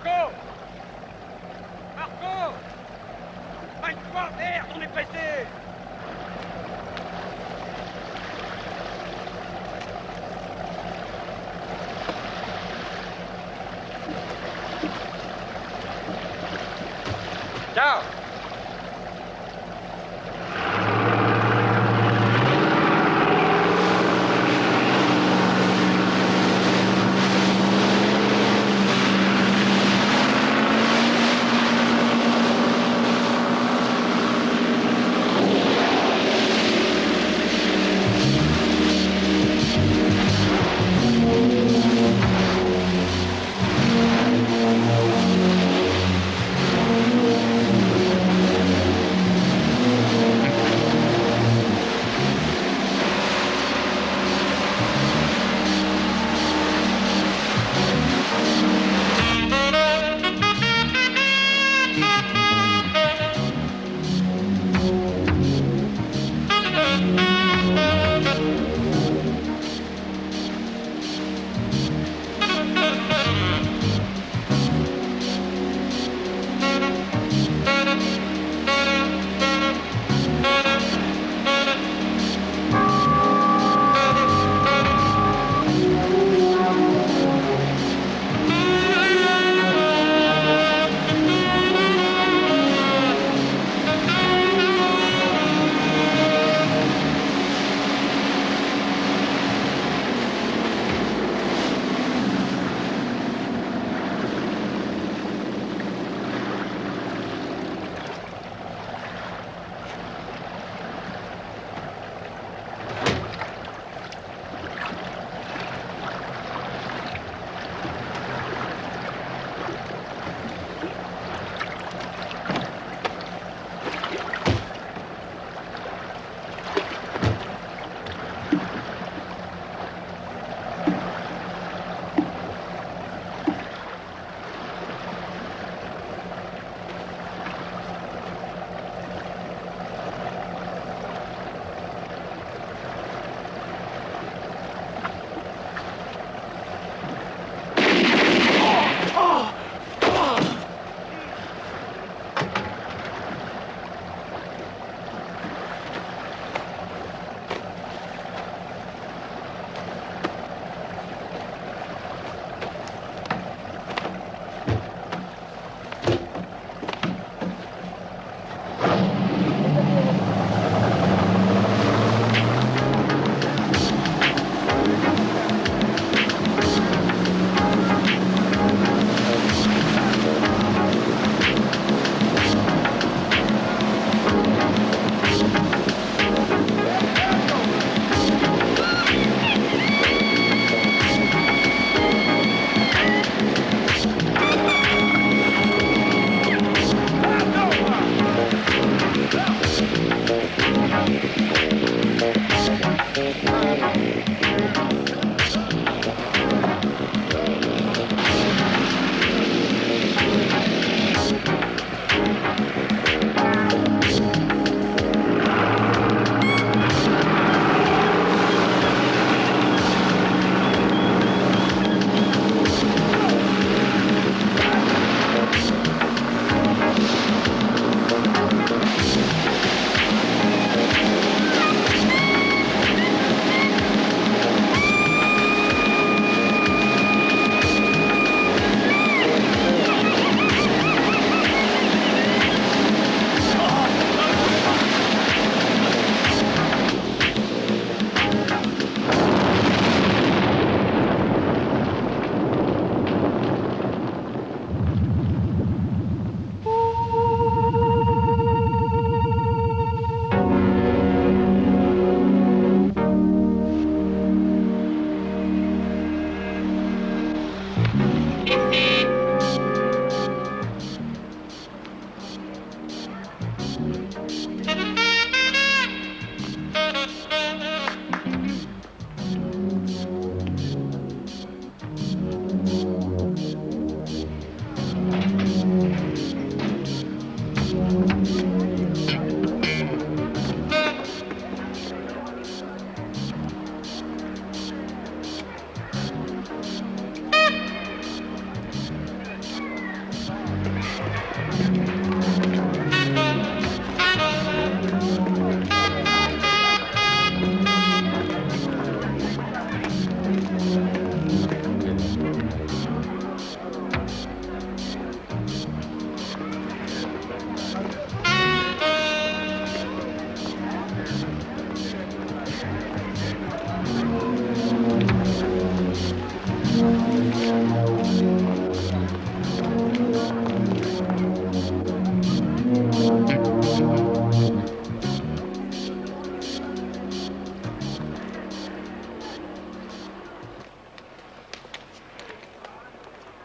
Marco! Marco! Mine-toi, merde, on est pressé! Ciao!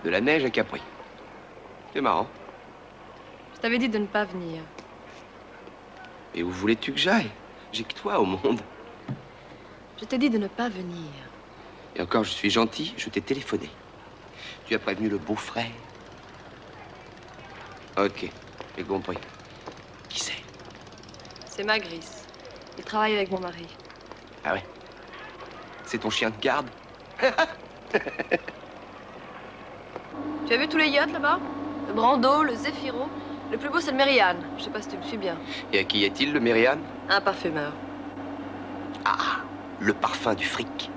De la neige à Capri. C'est marrant. Je t'avais dit de ne pas venir. Et où voulais-tu que j'aille? J'ai que toi au monde. Je t'ai dit de ne pas venir. Et encore, je suis gentil, je t'ai téléphoné. Tu as prévenu le beau-frère. Ok, j'ai compris. Qui c'est? C'est Magris. Il travaille avec mon mari. Ah ouais? C'est ton chien de garde? Tu as vu tous les yachts là-bas? Le Brando, le Zéphiro. Le plus beau, c'est le Mériane. Je sais pas si tu me suis bien. Et à qui est-il, le Mériane? Un parfumeur. Ah, le parfum du fric.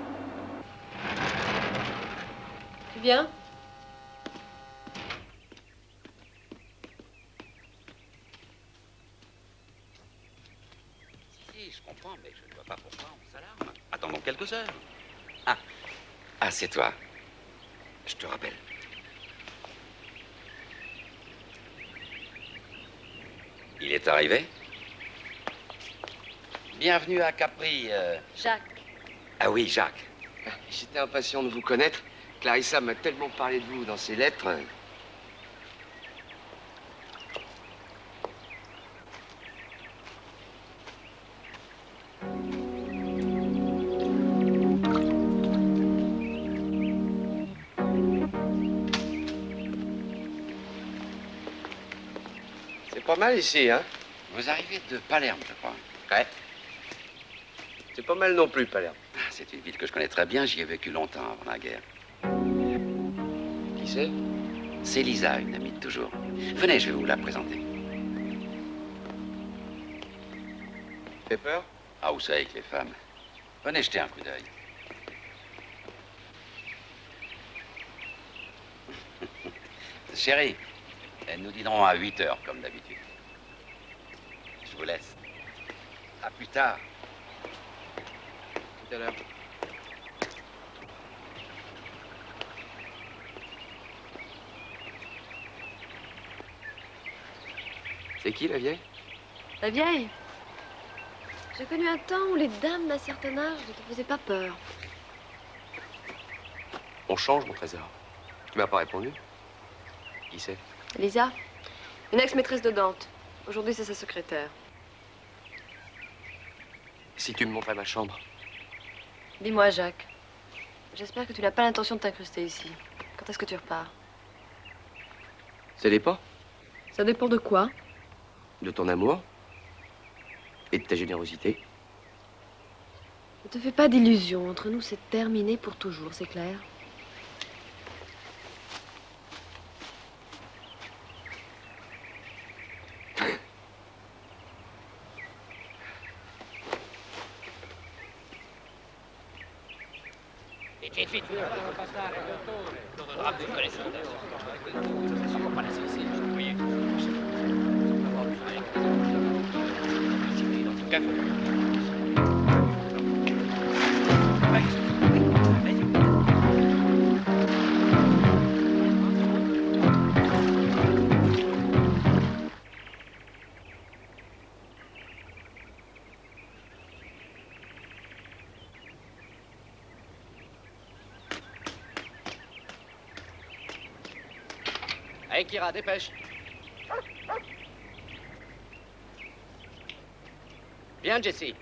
Tu viens? Si, je comprends, mais je ne vois pas pourquoi on s'alarme. Attendons quelques heures. Ah, c'est toi. Je te rappelle. Il est arrivé? Bienvenue à Capri. Jacques. Ah oui, Jacques. J'étais impatient de vous connaître. Clarissa m'a tellement parlé de vous dans ses lettres. C'est pas mal ici, hein? Vous arrivez de Palerme, je crois. Ouais. C'est pas mal non plus, Palerme. C'est une ville que je connais très bien. J'y ai vécu longtemps avant la guerre. Qui c'est? C'est Lisa, une amie de toujours. Venez, je vais vous la présenter. Fait peur? Ah, vous savez que les femmes. Venez jeter un coup d'œil. Chérie, nous dînerons à 8 heures, comme d'habitude. Je vous laisse. À plus tard. Tout à l'heure. C'est qui, la vieille? La vieille? J'ai connu un temps où les dames d'un certain âge ne te faisaient pas peur. On change, mon trésor. Tu m'as pas répondu? Qui c'est? Lisa, une ex-maîtresse de Dante. Aujourd'hui, c'est sa secrétaire. Si tu me montrais ma chambre. Dis-moi, Jacques. J'espère que tu n'as pas l'intention de t'incruster ici. Quand est-ce que tu repars? Ça dépend. Ça dépend de quoi? De ton amour. Et de ta générosité. Ne te fais pas d'illusions. Entre nous, c'est terminé pour toujours, c'est clair? Vite, vite, vite. Ah, vous connaissez. On va pas la cesser, vous voyez. Dans ton café. Allez, Kira, dépêche. Viens, Jessie.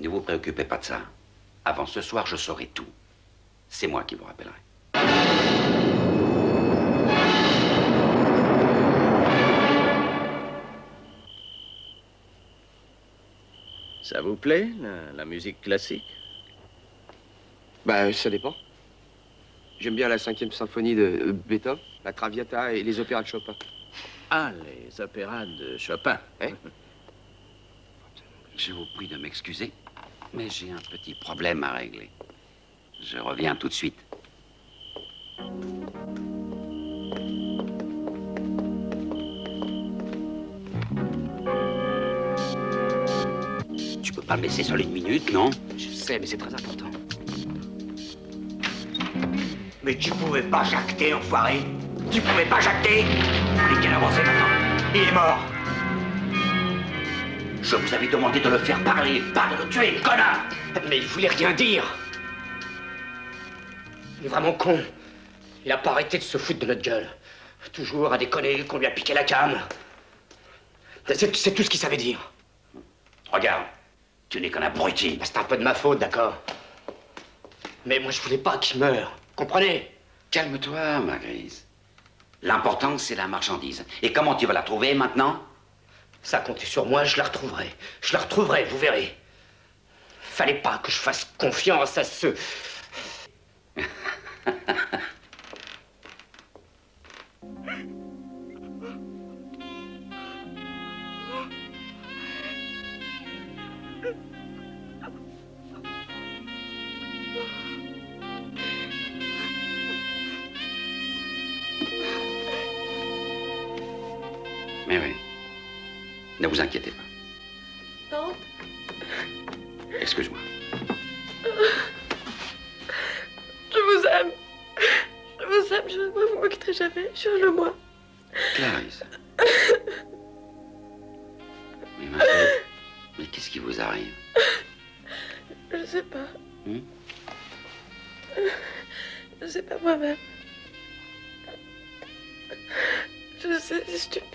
Ne vous préoccupez pas de ça. Avant ce soir, je saurai tout. C'est moi qui vous rappellerai. Ça vous plaît, la musique classique? Bah, ça dépend. J'aime bien la 5e symphonie de Beethoven, la Traviata et les opéras de Chopin. Ah, les opéras de Chopin. Hein? Je vous prie de m'excuser, mais j'ai un petit problème à régler. Je reviens tout de suite. Tu peux pas me laisser seul une minute, non? Je sais, mais c'est très important. Mais tu pouvais pas jacter, enfoiré. Tu pouvais pas jacter. On est bien avancé maintenant. Il est mort. Je vous avais demandé de le faire parler, pas de le tuer, connard! Mais il voulait rien dire. Il est vraiment con. Il a pas arrêté de se foutre de notre gueule. Toujours à déconner qu'on lui a piqué la cam. C'est tout ce qu'il savait dire. Regarde, tu n'es qu'un abruti. Bah, c'est un peu de ma faute, d'accord. Mais moi, je voulais pas qu'il meure. Comprenez? Calme-toi, ma grise. L'important, c'est la marchandise. Et comment tu vas la trouver maintenant? Ça comptait sur moi, je la retrouverai. Je la retrouverai, vous verrez. Fallait pas que je fasse confiance à ceux... Mais oui. Ne vous inquiétez pas. Tante? Excuse-moi. Je vous aime. Je vous aime, moi, vous me quitterez jamais, jure-le-moi. Clarisse. Mais ma belle, mais qu'est-ce qui vous arrive? Je sais pas. Hmm? Je sais pas moi-même. Je sais, c'est stupide.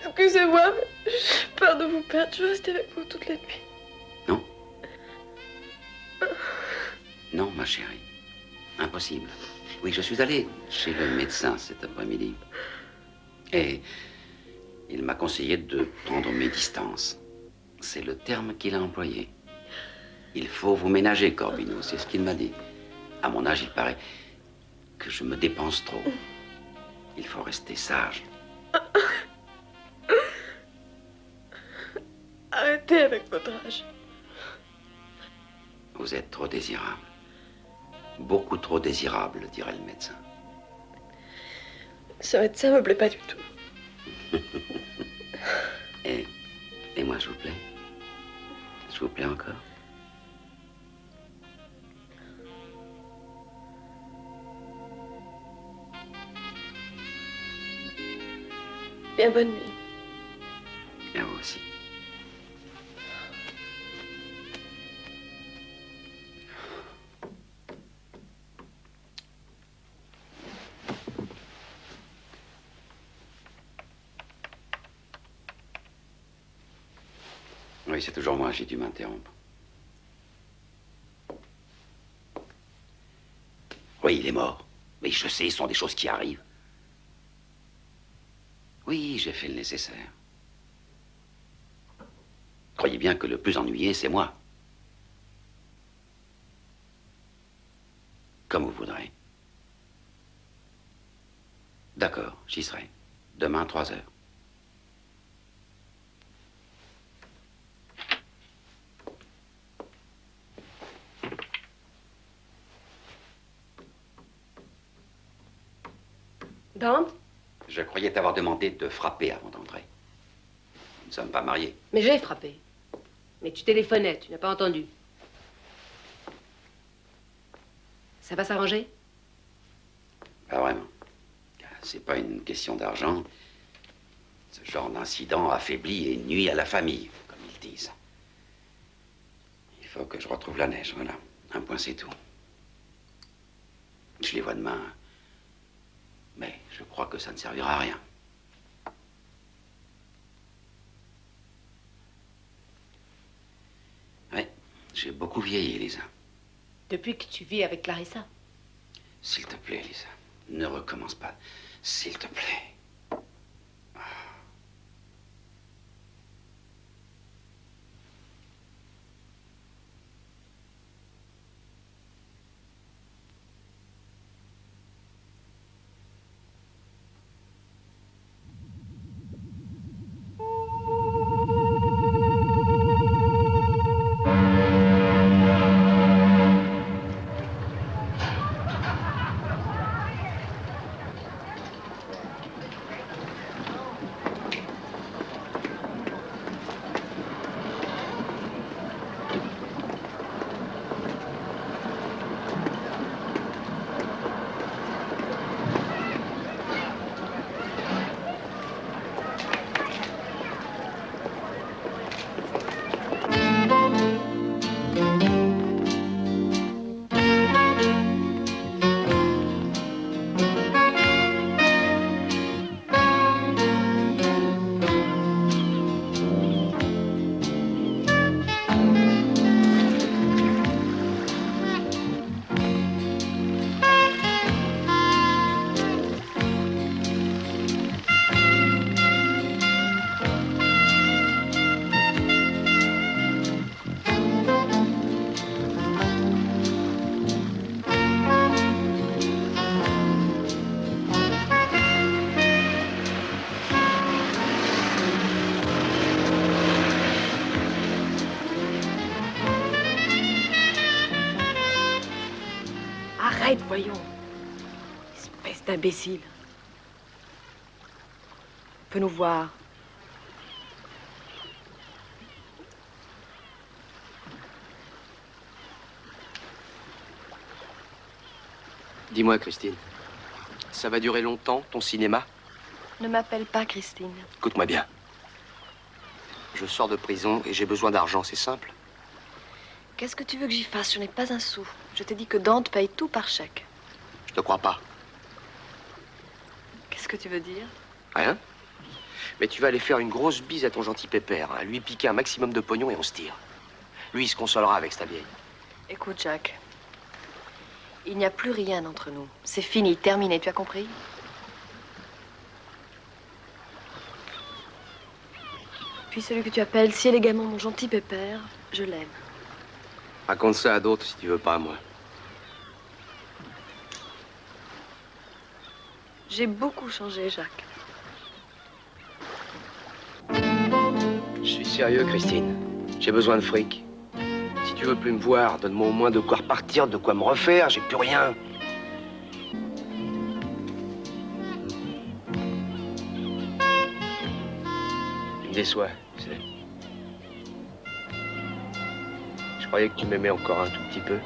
Excusez-moi, mais j'ai peur de vous perdre. Je vais rester avec vous toute la nuit. Non? Non, ma chérie. Impossible. Oui, je suis allé chez le médecin cet après-midi. Et il m'a conseillé de prendre mes distances. C'est le terme qu'il a employé. Il faut vous ménager, Corbino, c'est ce qu'il m'a dit. À mon âge, il paraît que je me dépense trop. Il faut rester sage. Arrêtez avec votre âge. Vous êtes trop désirable. Beaucoup trop désirable, dirait le médecin. Ce médecin me plaît pas du tout. Et moi, je vous plais? Je vous plais encore? Bien bonne nuit. Et à vous aussi. Oui, c'est toujours moi, j'ai dû m'interrompre. Oui, il est mort. Mais je sais, ce sont des choses qui arrivent. Oui, j'ai fait le nécessaire. Croyez bien que le plus ennuyé, c'est moi. Comme vous voudrez. D'accord, j'y serai. Demain, 3 heures. Dante? Je croyais t'avoir demandé de frapper avant d'entrer. Nous ne sommes pas mariés. Mais j'ai frappé. Mais tu téléphonais, tu n'as pas entendu. Ça va s'arranger? Pas vraiment. C'est pas une question d'argent. Ce genre d'incident affaiblit et nuit à la famille, comme ils disent. Il faut que je retrouve la neige, voilà. Un point, c'est tout. Je les vois demain. Mais je crois que ça ne servira à rien. Oui, j'ai beaucoup vieilli, Elisa. Depuis que tu vis avec Clarissa. S'il te plaît, Elisa, ne recommence pas. S'il te plaît. Arrête, voyons. Espèce d'imbécile. Peux nous voir. Dis-moi, Christine, ça va durer longtemps, ton cinéma? Ne m'appelle pas Christine. Écoute-moi bien. Je sors de prison et j'ai besoin d'argent, c'est simple. Qu'est-ce que tu veux que j'y fasse? Je n'ai pas un sou. Je t'ai dit que Dante paye tout par chèque. Je te crois pas. Qu'est-ce que tu veux dire? Rien. Mais tu vas aller faire une grosse bise à ton gentil pépère, hein, lui piquer un maximum de pognon et on se tire. Lui, il se consolera avec sa vieille. Écoute, Jacques. Il n'y a plus rien entre nous. C'est fini, terminé, tu as compris? Puis celui que tu appelles si élégamment mon gentil pépère, je l'aime. Raconte ça à d'autres si tu veux pas à moi. J'ai beaucoup changé, Jacques. Je suis sérieux, Christine. J'ai besoin de fric. Si tu veux plus me voir, donne-moi au moins de quoi repartir, de quoi me refaire. J'ai plus rien. Tu me déçois, tu sais. Je croyais que tu m'aimais encore un tout petit peu.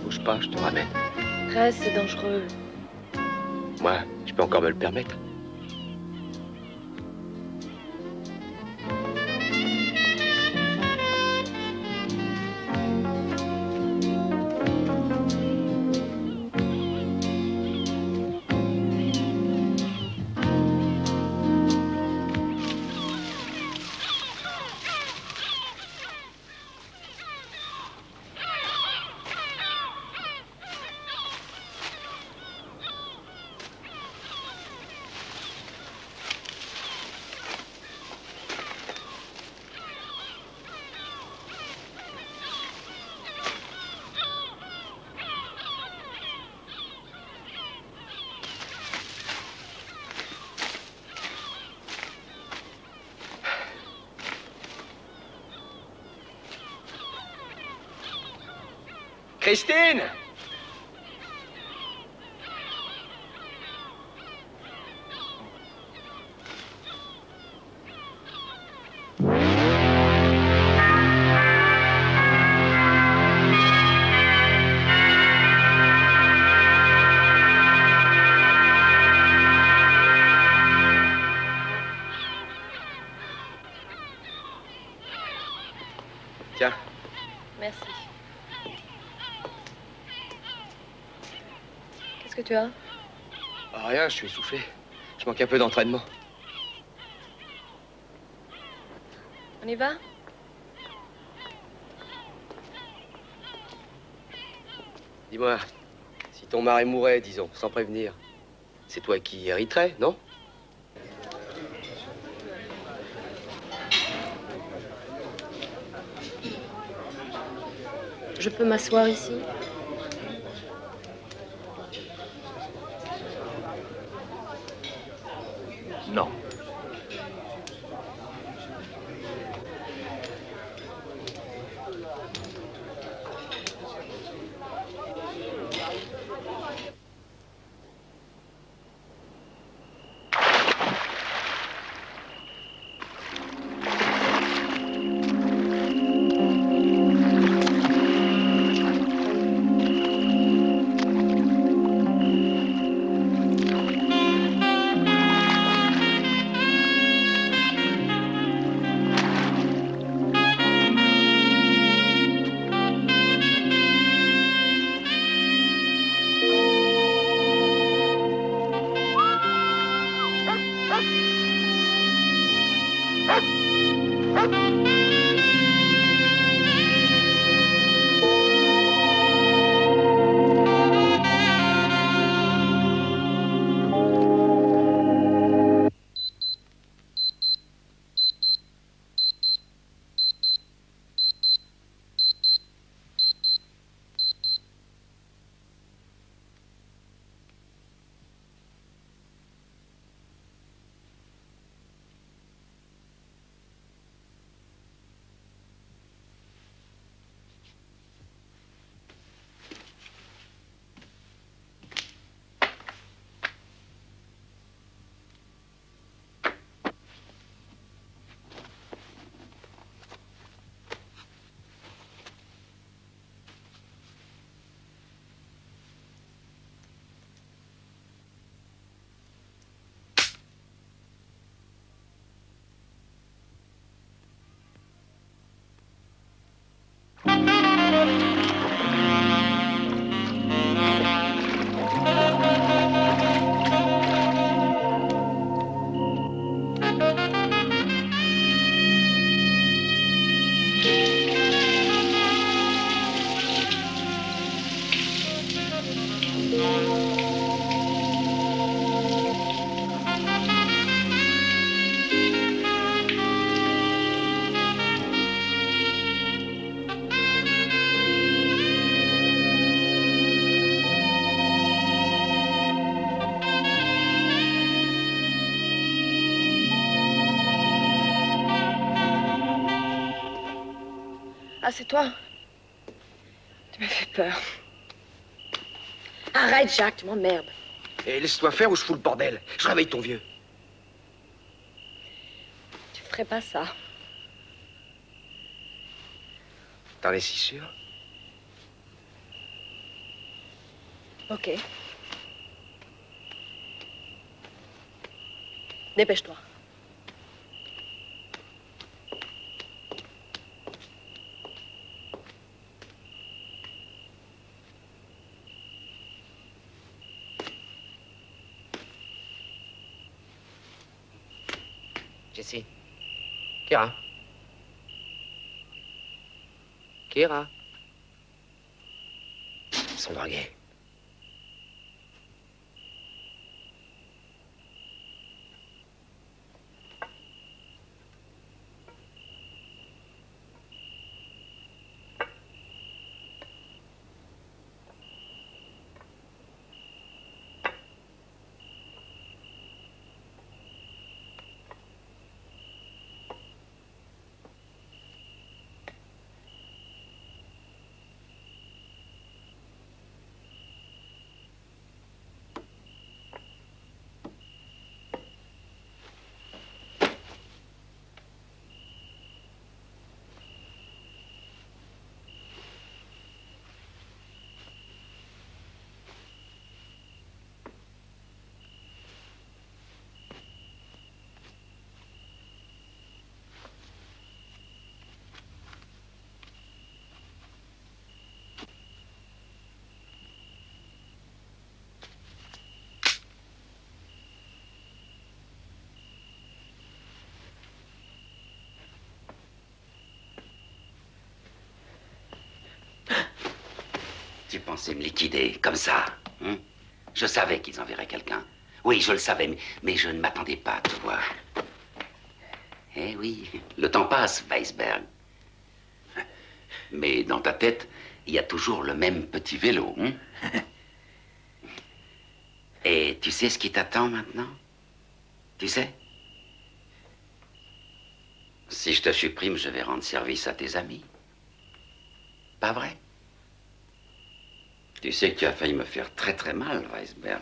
Bouge pas, je te ramène. Reste, c'est dangereux. Moi, je peux encore me le permettre. Christine! Tiens. Merci. Qu'est-ce que tu as? Ah, rien, je suis essoufflé. Je manque un peu d'entraînement. On y va? Dis-moi, si ton mari mourait, disons, sans prévenir, c'est toi qui hériterais, non? Je peux m'asseoir ici? Non. Ah, c'est toi? Tu m'as fait peur. Arrête, Jacques, tu m'emmerdes. Et laisse-toi faire ou je fous le bordel. Je réveille ton vieux. Tu ferais pas ça. T'en es si sûr? Ok. Dépêche-toi. Jessie. Kira. Kira. Ils sont drogués. Tu pensais me liquider comme ça, hein? Je savais qu'ils enverraient quelqu'un. Oui, je le savais, mais je ne m'attendais pas à te voir. Eh oui, le temps passe, Weisberg. Mais dans ta tête, il y a toujours le même petit vélo, hein? Et tu sais ce qui t'attend maintenant? Tu sais? Si je te supprime, je vais rendre service à tes amis. Pas vrai? Tu sais que tu as failli me faire très très mal, Weisberg.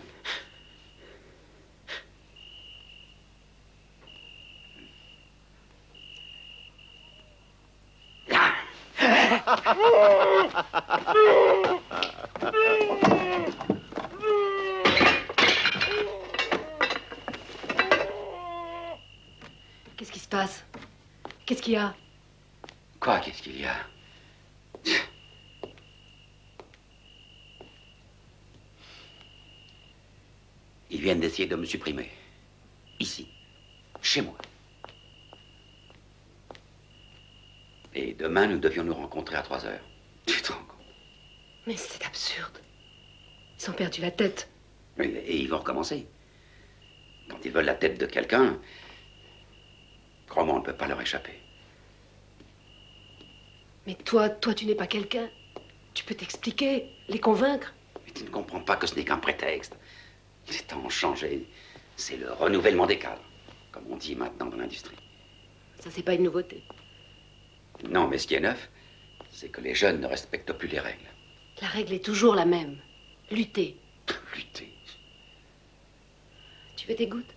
Qu'est-ce qui se passe? Qu'est-ce qu'il y a? Quoi, qu'est-ce qu'il y a? Ils viennent d'essayer de me supprimer. Ici. Chez moi. Et demain, nous devions nous rencontrer à 3 heures. Tu te rends compte? Mais c'est absurde. Ils ont perdu la tête. Oui, et ils vont recommencer. Quand ils veulent la tête de quelqu'un, crois-moi, on ne peut pas leur échapper. Mais toi, tu n'es pas quelqu'un. Tu peux t'expliquer, les convaincre. Mais tu ne comprends pas que ce n'est qu'un prétexte. Les temps ont changé. C'est le renouvellement des cadres, comme on dit maintenant dans l'industrie. Ça, c'est pas une nouveauté. Non, mais ce qui est neuf, c'est que les jeunes ne respectent plus les règles. La règle est toujours la même. Lutter. Lutter. Tu veux tes gouttes?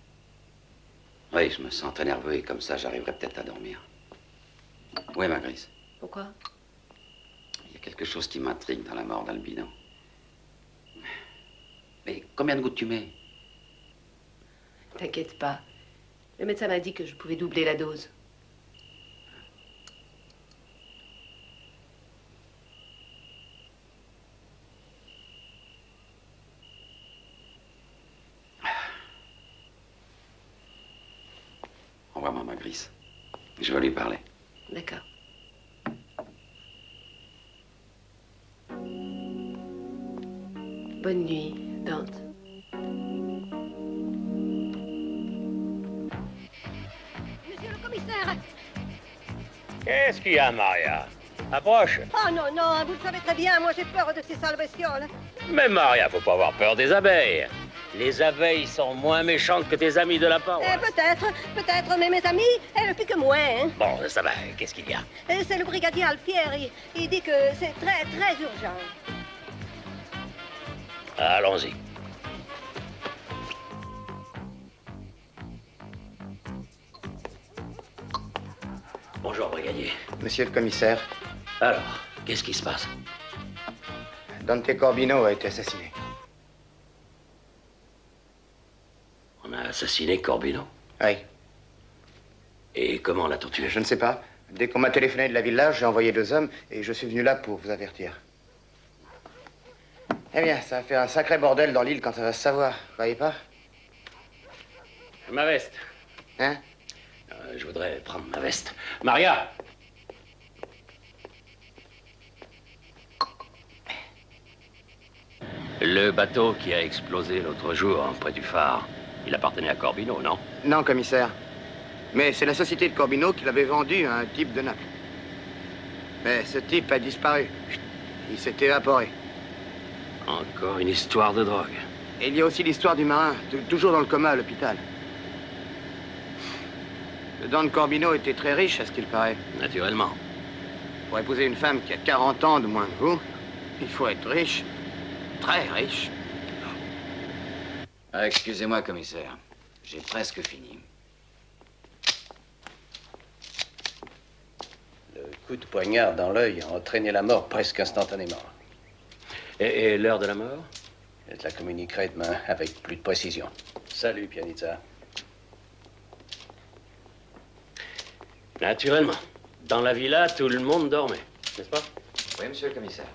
Oui, je me sens très nerveux et comme ça, j'arriverai peut-être à dormir. Oui, ma Grise. Pourquoi? Il y a quelque chose qui m'intrigue dans la mort d'Albino. Mais combien de gouttes tu mets? T'inquiète pas. Le médecin m'a dit que je pouvais doubler la dose. Envoie-moi ma Grise. Je vais lui parler. D'accord. Bonne nuit, Dante. Monsieur le commissaire! Qu'est-ce qu'il y a, Maria? Approche. Oh non, non, vous le savez très bien, moi j'ai peur de ces sales bestioles. Mais Maria, faut pas avoir peur des abeilles. Les abeilles sont moins méchantes que tes amis de la paroisse. Peut-être, mais mes amis, elles piquent moins. Hein. Bon, ça va, qu'est-ce qu'il y a? C'est le brigadier Alfieri. Il dit que c'est très, très urgent. Allons-y. Bonjour, brigadier. Monsieur le commissaire, Alors, qu'est-ce qui se passe? Dante Corbino a été assassiné. On a assassiné Corbino. Oui, Et comment l'a-t-on tué? je ne sais pas. Dès qu'on m'a téléphoné de la village, j'ai envoyé 2 hommes et je suis venu là pour vous avertir. Eh bien, ça va faire un sacré bordel dans l'île quand ça va se savoir, croyez pas? Ma veste. Hein? Je voudrais prendre ma veste. Maria! Le bateau qui a explosé l'autre jour près du phare, il appartenait à Corbino, non? Non, commissaire. Mais c'est la société de Corbino qui l'avait vendu à un type de Naples. Mais ce type a disparu. Il s'est évaporé. Encore une histoire de drogue. Et il y a aussi l'histoire du marin, toujours dans le coma à l'hôpital. Le Don Corbino était très riche, à ce qu'il paraît. Naturellement. Pour épouser une femme qui a 40 ans de moins que vous, il faut être riche. Très riche. Ah, excusez-moi, commissaire. J'ai presque fini. Le coup de poignard dans l'œil a entraîné la mort presque instantanément. Et l'heure de la mort? Je te la communiquerai demain avec plus de précision. Salut, Pianitsa. Naturellement. Dans la villa, tout le monde dormait, n'est-ce pas? Oui, monsieur le commissaire.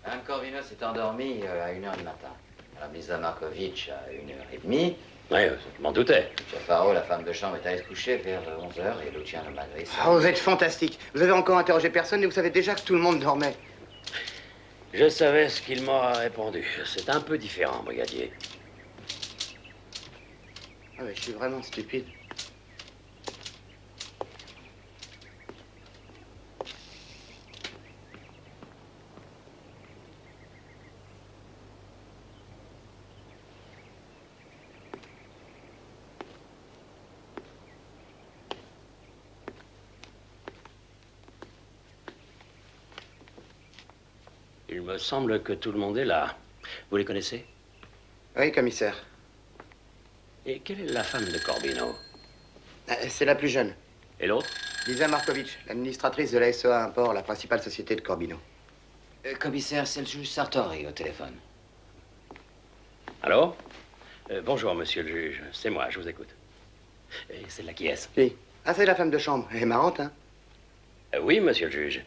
Madame Corbino s'est endormie à 1h du matin. Madame Lisa Markovitch à 1h30. Oui, je m'en doutais. Lucia Faro, la femme de chambre, est allée se coucher vers 11h et Luciano Magris. Ah, vous êtes fantastique. Vous avez encore interrogé personne et vous savez déjà que tout le monde dormait. Je savais ce qu'il m'aura répondu. C'est un peu différent, brigadier. Ah, mais je suis vraiment stupide. Il me semble que tout le monde est là. Vous les connaissez? Oui, commissaire. Et quelle est la femme de Corbino? C'est la plus jeune. Et l'autre? Lisa Markovitch, l'administratrice de la SEA Import, la principale société de Corbino. Commissaire, c'est le juge Sartori au téléphone. Allô? Bonjour, monsieur le juge. C'est moi, je vous écoute. Et celle-là qui est-ce? Oui. Ah, c'est la femme de chambre. Elle est marrante, hein? Oui, monsieur le juge.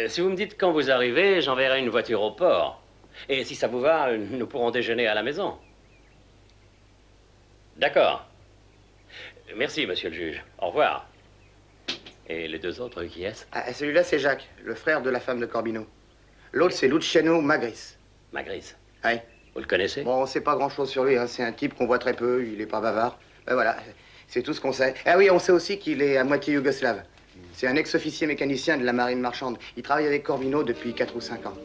Si vous me dites quand vous arrivez, j'enverrai une voiture au port. Et si ça vous va, nous pourrons déjeuner à la maison. D'accord. Merci, monsieur le juge. Au revoir. Et les 2 autres, qui est-ce? Ah, celui-là, c'est Jacques, le frère de la femme de Corbino. L'autre, c'est Luciano Magris. Magris. Oui. Vous le connaissez? Bon, on sait pas grand-chose sur lui, hein. C'est un type qu'on voit très peu, il est pas bavard. Ben voilà, c'est tout ce qu'on sait. Ah oui, on sait aussi qu'il est à moitié yougoslave. C'est un ex-officier mécanicien de la marine marchande. Il travaille avec Corbino depuis 4 ou 5 ans.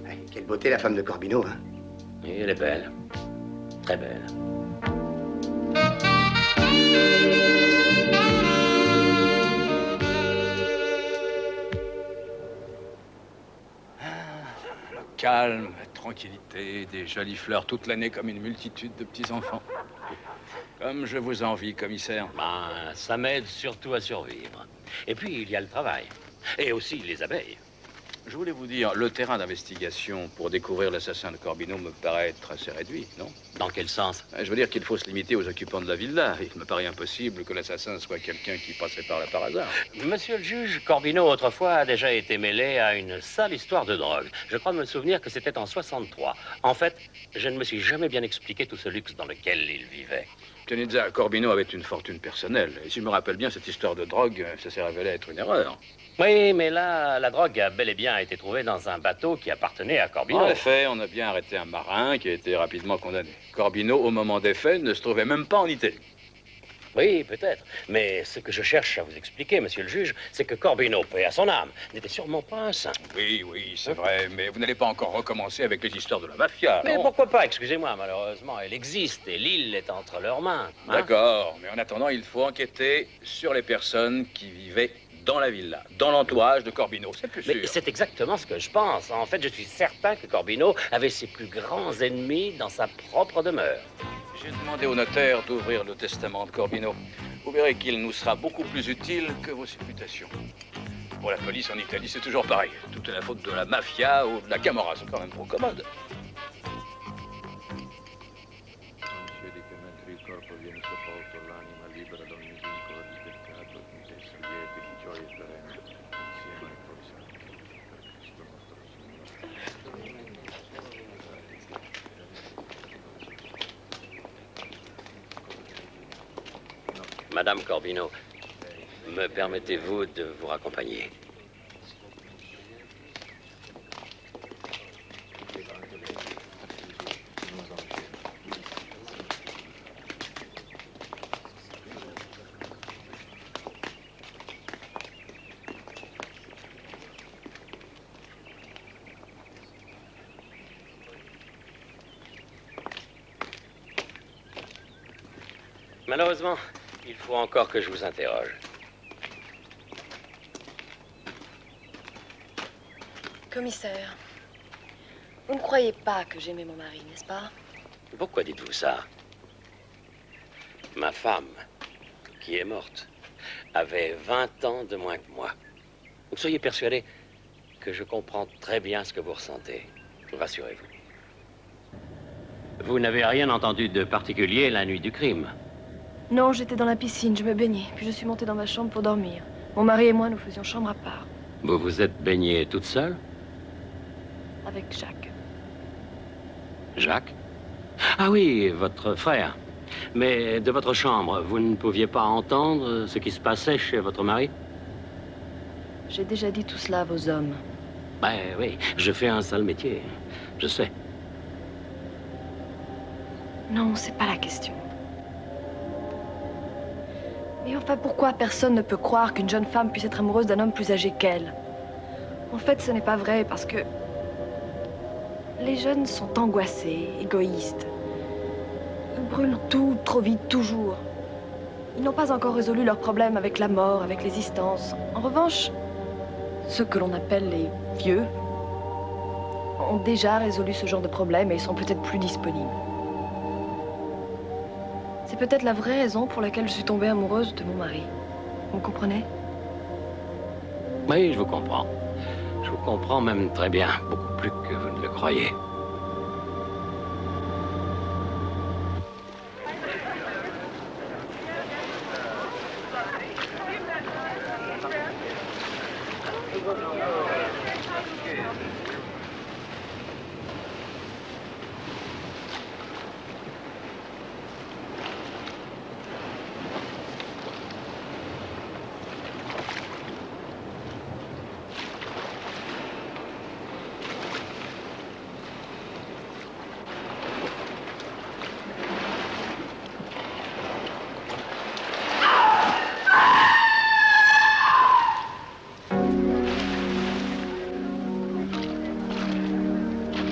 Ouais, quelle beauté, la femme de Corbino, hein? Et elle est belle. Très belle. Calme, tranquillité, des jolies fleurs toute l'année comme une multitude de petits-enfants. Comme je vous envie, commissaire. Ben, ça m'aide surtout à survivre. Et puis, il y a le travail. Et aussi les abeilles. Je voulais vous dire, le terrain d'investigation pour découvrir l'assassin de Corbino me paraît être assez réduit, non? Dans quel sens? Je veux dire qu'il faut se limiter aux occupants de la villa. Il me paraît impossible que l'assassin soit quelqu'un qui passerait par là par hasard. Monsieur le juge, Corbino, autrefois, a déjà été mêlé à une sale histoire de drogue. Je crois me souvenir que c'était en 63. En fait, je ne me suis jamais bien expliqué tout ce luxe dans lequel il vivait. Pianitsa, Corbino avait une fortune personnelle. Et si je me rappelle bien, cette histoire de drogue, ça s'est révélé être une erreur. Oui, mais là, la drogue a bel et bien été trouvée dans un bateau qui appartenait à Corbino. En effet, on a bien arrêté un marin qui a été rapidement condamné. Corbino, au moment des faits, ne se trouvait même pas en Italie. Oui, peut-être. Mais ce que je cherche à vous expliquer, monsieur le juge, c'est que Corbino, paix à son âme, n'était sûrement pas un saint. Oui, oui, c'est vrai, mais vous n'allez pas encore recommencer avec les histoires de la mafia, Mais non? pourquoi pas, excusez-moi, malheureusement, elle existe et l'île est entre leurs mains. Hein? D'accord, mais en attendant, il faut enquêter sur les personnes qui vivaient dans la villa, dans l'entourage de Corbino, c'est plus sûr. Mais c'est exactement ce que je pense. En fait, je suis certain que Corbino avait ses plus grands ennemis dans sa propre demeure. J'ai demandé au notaire d'ouvrir le testament de Corbino. Vous verrez qu'il nous sera beaucoup plus utile que vos supputations. Pour la police en Italie, c'est toujours pareil. Tout est la faute de la mafia ou de la Camorra, c'est quand même trop commode. Madame Corbino, me permettez-vous de vous raccompagner? Malheureusement, il faut encore que je vous interroge. Commissaire, vous ne croyez pas que j'aimais mon mari, n'est-ce pas? Pourquoi dites-vous ça? Ma femme, qui est morte, avait 20 ans de moins que moi. Vous soyez persuadé que je comprends très bien ce que vous ressentez. Rassurez-vous. Vous n'avez rien entendu de particulier la nuit du crime? Non, j'étais dans la piscine, je me baignais, puis je suis montée dans ma chambre pour dormir. Mon mari et moi, nous faisions chambre à part. Vous vous êtes baignée toute seule? Avec Jacques. Jacques? Ah oui, votre frère. Mais de votre chambre, vous ne pouviez pas entendre ce qui se passait chez votre mari? J'ai déjà dit tout cela à vos hommes. Ben oui, je fais un sale métier, je sais. Non, c'est pas la question. Mais enfin, pourquoi personne ne peut croire qu'une jeune femme puisse être amoureuse d'un homme plus âgé qu'elle? En fait, ce n'est pas vrai, parce que les jeunes sont angoissés, égoïstes. Ils brûlent tout, trop vite, toujours. Ils n'ont pas encore résolu leurs problèmes avec la mort, avec l'existence. En revanche, ceux que l'on appelle les vieux ont déjà résolu ce genre de problème et ils sont peut-être plus disponibles. C'est peut-être la vraie raison pour laquelle je suis tombée amoureuse de mon mari. Vous comprenez? Oui, je vous comprends. Je vous comprends même très bien, beaucoup plus que vous ne le croyez.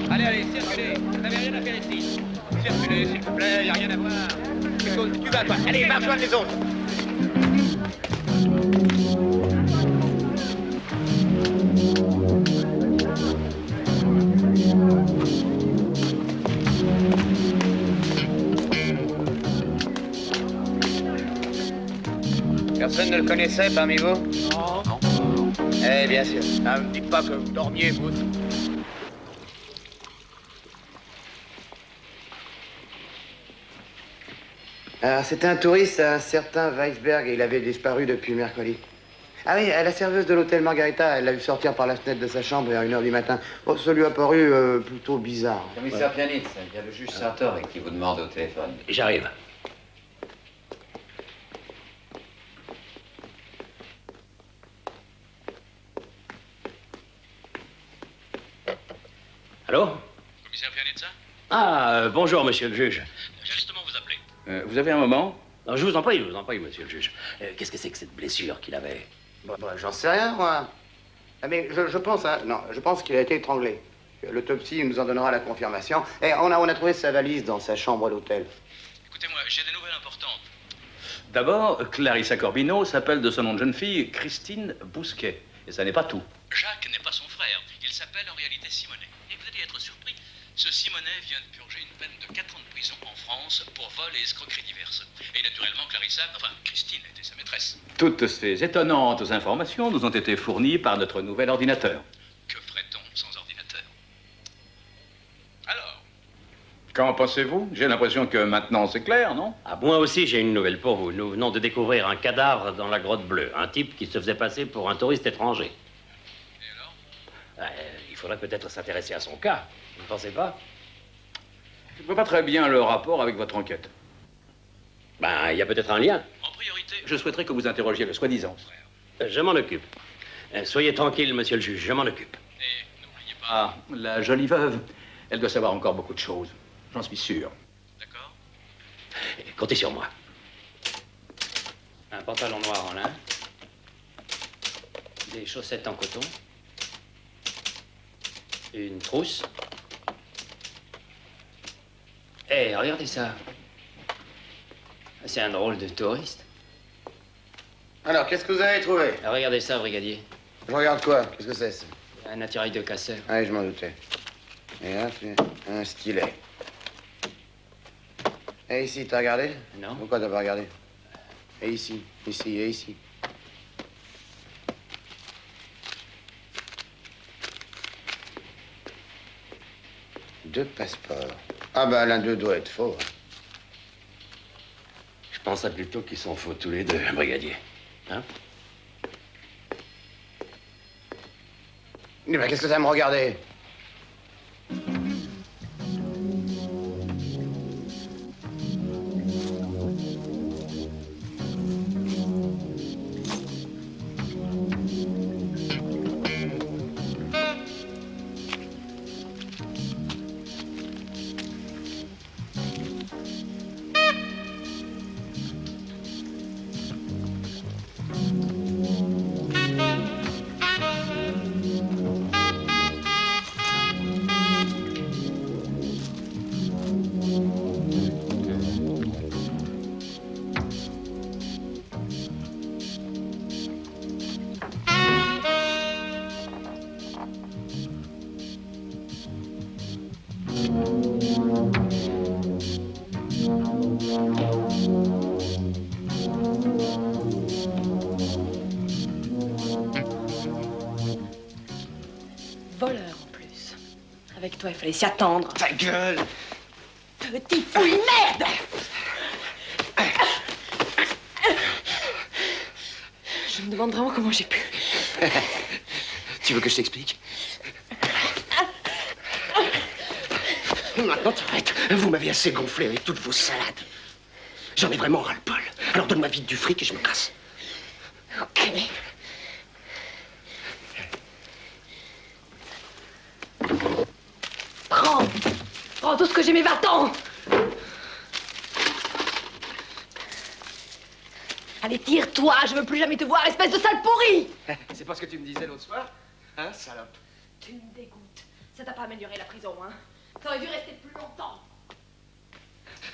Allez, circulez. Vous n'avez rien à faire ici. Circulez, s'il vous plaît, il n'y a rien à voir. Tu vas, toi. Allez, marche joindre les autres. Personne ne le connaissait parmi vous? Non. Non. Eh bien sûr. Ah, ne me dites pas que vous dormiez, vous. Alors, c'était un touriste, un certain Weisberg, et il avait disparu depuis mercredi. Ah oui, la serveuse de l'hôtel Margarita, elle l'a vu sortir par la fenêtre de sa chambre vers 1h du matin. Oh, ça lui a paru plutôt bizarre. Commissaire Pianitz, il y a le juge Sartor qui vous demande au téléphone. J'arrive. Allô? Commissaire Pianitza? Ah, bonjour, monsieur le juge. J'ai justement vous appeler. Vous avez un moment? Non, je vous en prie, monsieur le juge. Qu'est-ce que c'est que cette blessure qu'il avait? J'en sais rien, moi. Ah, mais je pense, hein, non, je pense qu'il a été étranglé. L'autopsie nous en donnera la confirmation. Et on a trouvé sa valise dans sa chambre d'hôtel. Écoutez-moi, j'ai des nouvelles importantes. D'abord, Clarissa Corbino s'appelle de son nom de jeune fille Christine Bousquet. Et ça n'est pas tout. Jacques n'est pas son frère. Il s'appelle en réalité Simonet. Et vous allez être surpris, ce Simonet vient de purger une peine de 4 ans de prison en France pour vol et escroqueries diverses. Et naturellement, Christine était sa maîtresse. Toutes ces étonnantes informations nous ont été fournies par notre nouvel ordinateur. Que ferait-on sans ordinateur? Alors, qu'en pensez-vous? J'ai l'impression que maintenant c'est clair, non? Ah, moi aussi, j'ai une nouvelle pour vous. Nous venons de découvrir un cadavre dans la grotte bleue. Un type qui se faisait passer pour un touriste étranger. Et alors? Il faudrait peut-être s'intéresser à son cas. Vous ne pensez pas? Je ne vois pas très bien le rapport avec votre enquête. Ben, il y a peut-être un lien. En priorité, je souhaiterais que vous interrogiez le soi-disant frère. Je m'en occupe. Soyez tranquille, monsieur le juge, je m'en occupe. Et n'oubliez pas, la jolie veuve, elle doit savoir encore beaucoup de choses. J'en suis sûr. D'accord? Comptez sur moi. Un pantalon noir en lin. Des chaussettes en coton. Une trousse. Eh, regardez ça. C'est un drôle de touriste. Alors, qu'est-ce que vous avez trouvé? Regardez ça, brigadier. Je regarde quoi? Qu'est-ce que c'est, ça? Un attirail de casseur. Ah, je m'en doutais. Et là, un stylet. Et ici, t'as regardé? Non. Pourquoi t'as pas regardé? Et ici, ici et ici. Deux passeports. Ah bah, l'un d'eux doit être faux. Je penserais plutôt qu'ils sont faux tous les deux, brigadier. Hein? Mais bah, qu'est-ce que ça me regarder? Voleur en plus. Avec toi, il fallait s'y attendre. Ta gueule! Petit fou de merde! Je me demande vraiment comment j'ai pu. Tu veux que je t'explique? Maintenant, t'arrêtes. Vous m'avez assez gonflé avec toutes vos salades. J'en ai vraiment ras-le-bol. Alors donne-moi vite du fric et je me casse. Ok. Prends! Prends tout ce que j'ai, mais va-t'en! Allez, tire-toi! Je veux plus jamais te voir, espèce de sale pourri! C'est pas ce que tu me disais l'autre soir? Hein, salope? Tu me dégoûtes. Ça t'a pas amélioré la prison, hein? T'aurais dû rester plus longtemps.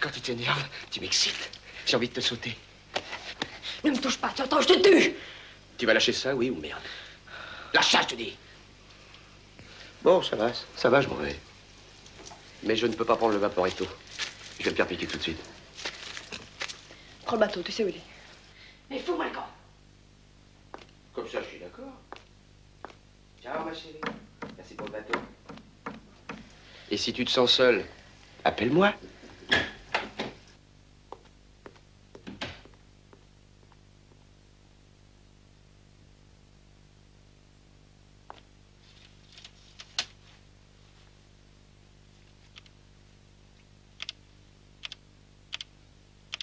Quand tu t'énerves, tu m'excites. J'ai envie de te sauter. Ne me touche pas, tu entends, je te tue! Tu vas lâcher ça, oui ou merde? Lâche ça, je te dis! Bon, ça va, je m'en vais. Mais je ne peux pas prendre le Vaporetto. Je vais me faire piquer tout de suite. Prends le bateau, tu sais où il est. Mais fous-moi le camp! Comme ça, je suis d'accord. Ciao, ma chérie. Merci pour le bateau. Et si tu te sens seul, appelle-moi.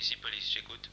Ici, police, j'écoute.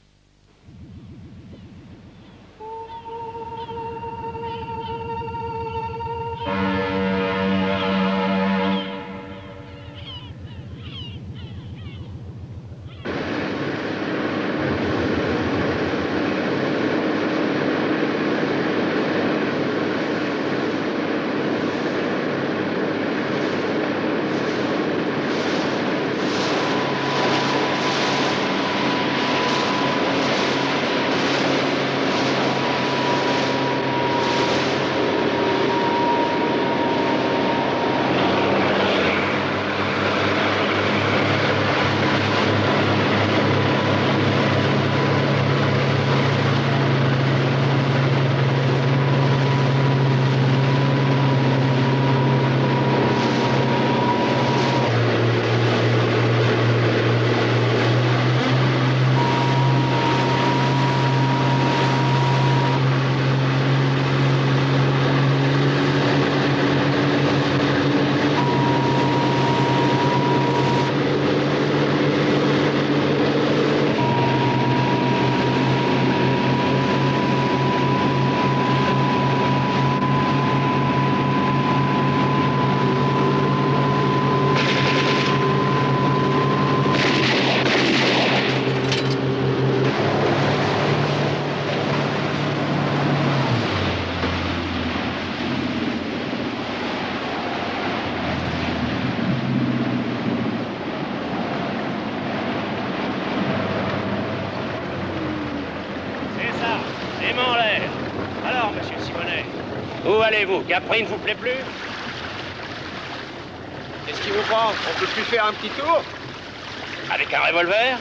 Alors, monsieur Simonet, où allez-vous? Capri ne vous plaît plus? Qu'est-ce qui vous prend? On peut plus faire un petit tour? Avec un revolver?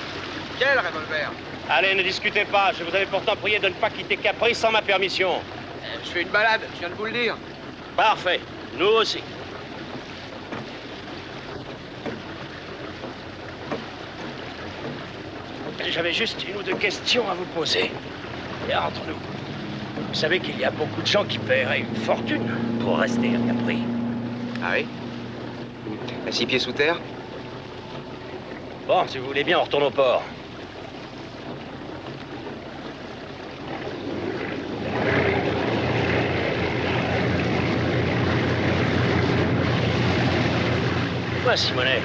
Quel revolver? Allez, ne discutez pas. Je vous avais pourtant prié de ne pas quitter Capri sans ma permission. Je fais une balade, je viens de vous le dire. Parfait. Nous aussi. J'avais juste une ou deux questions à vous poser. Et entre nous, vous savez qu'il y a beaucoup de gens qui paieraient une fortune pour rester à Capri. Ah oui? À 6 pieds sous terre? Bon, si vous voulez bien, on retourne au port. Moi, Simonet,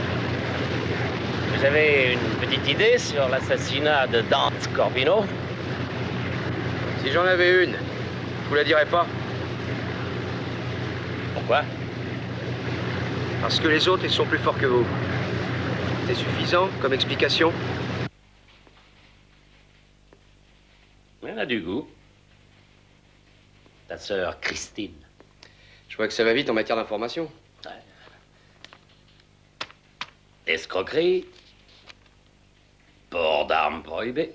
vous avez une petite idée sur l'assassinat de Dante Corbino? Si j'en avais une, je vous la dirais pas. Pourquoi? Parce que les autres, ils sont plus forts que vous. C'est suffisant comme explication? Elle a du goût. Ta sœur Christine. Je vois que ça va vite en matière d'information. Ouais. Escroquerie. Port d'armes prohibées.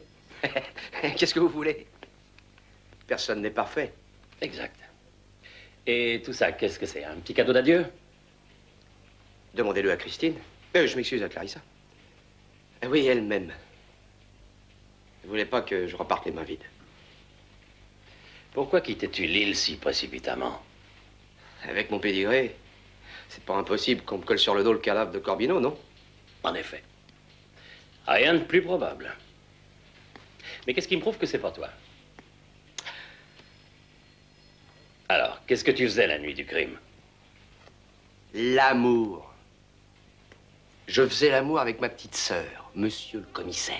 Qu'est-ce que vous voulez? Personne n'est parfait. Exact. Et tout ça, qu'est-ce que c'est? Un petit cadeau d'adieu? Demandez-le à Christine. Je m'excuse à Clarissa. Oui, elle-même. Ne voulait pas que je reparte les mains vides. Pourquoi quittais-tu l'île si précipitamment? Avec mon pédigré, c'est pas impossible qu'on me colle sur le dos le cadavre de Corbino, non? En effet. Rien de plus probable. Mais qu'est-ce qui me prouve que c'est pas toi? Alors, qu'est-ce que tu faisais la nuit du crime? L'amour. Je faisais l'amour avec ma petite sœur, monsieur le commissaire.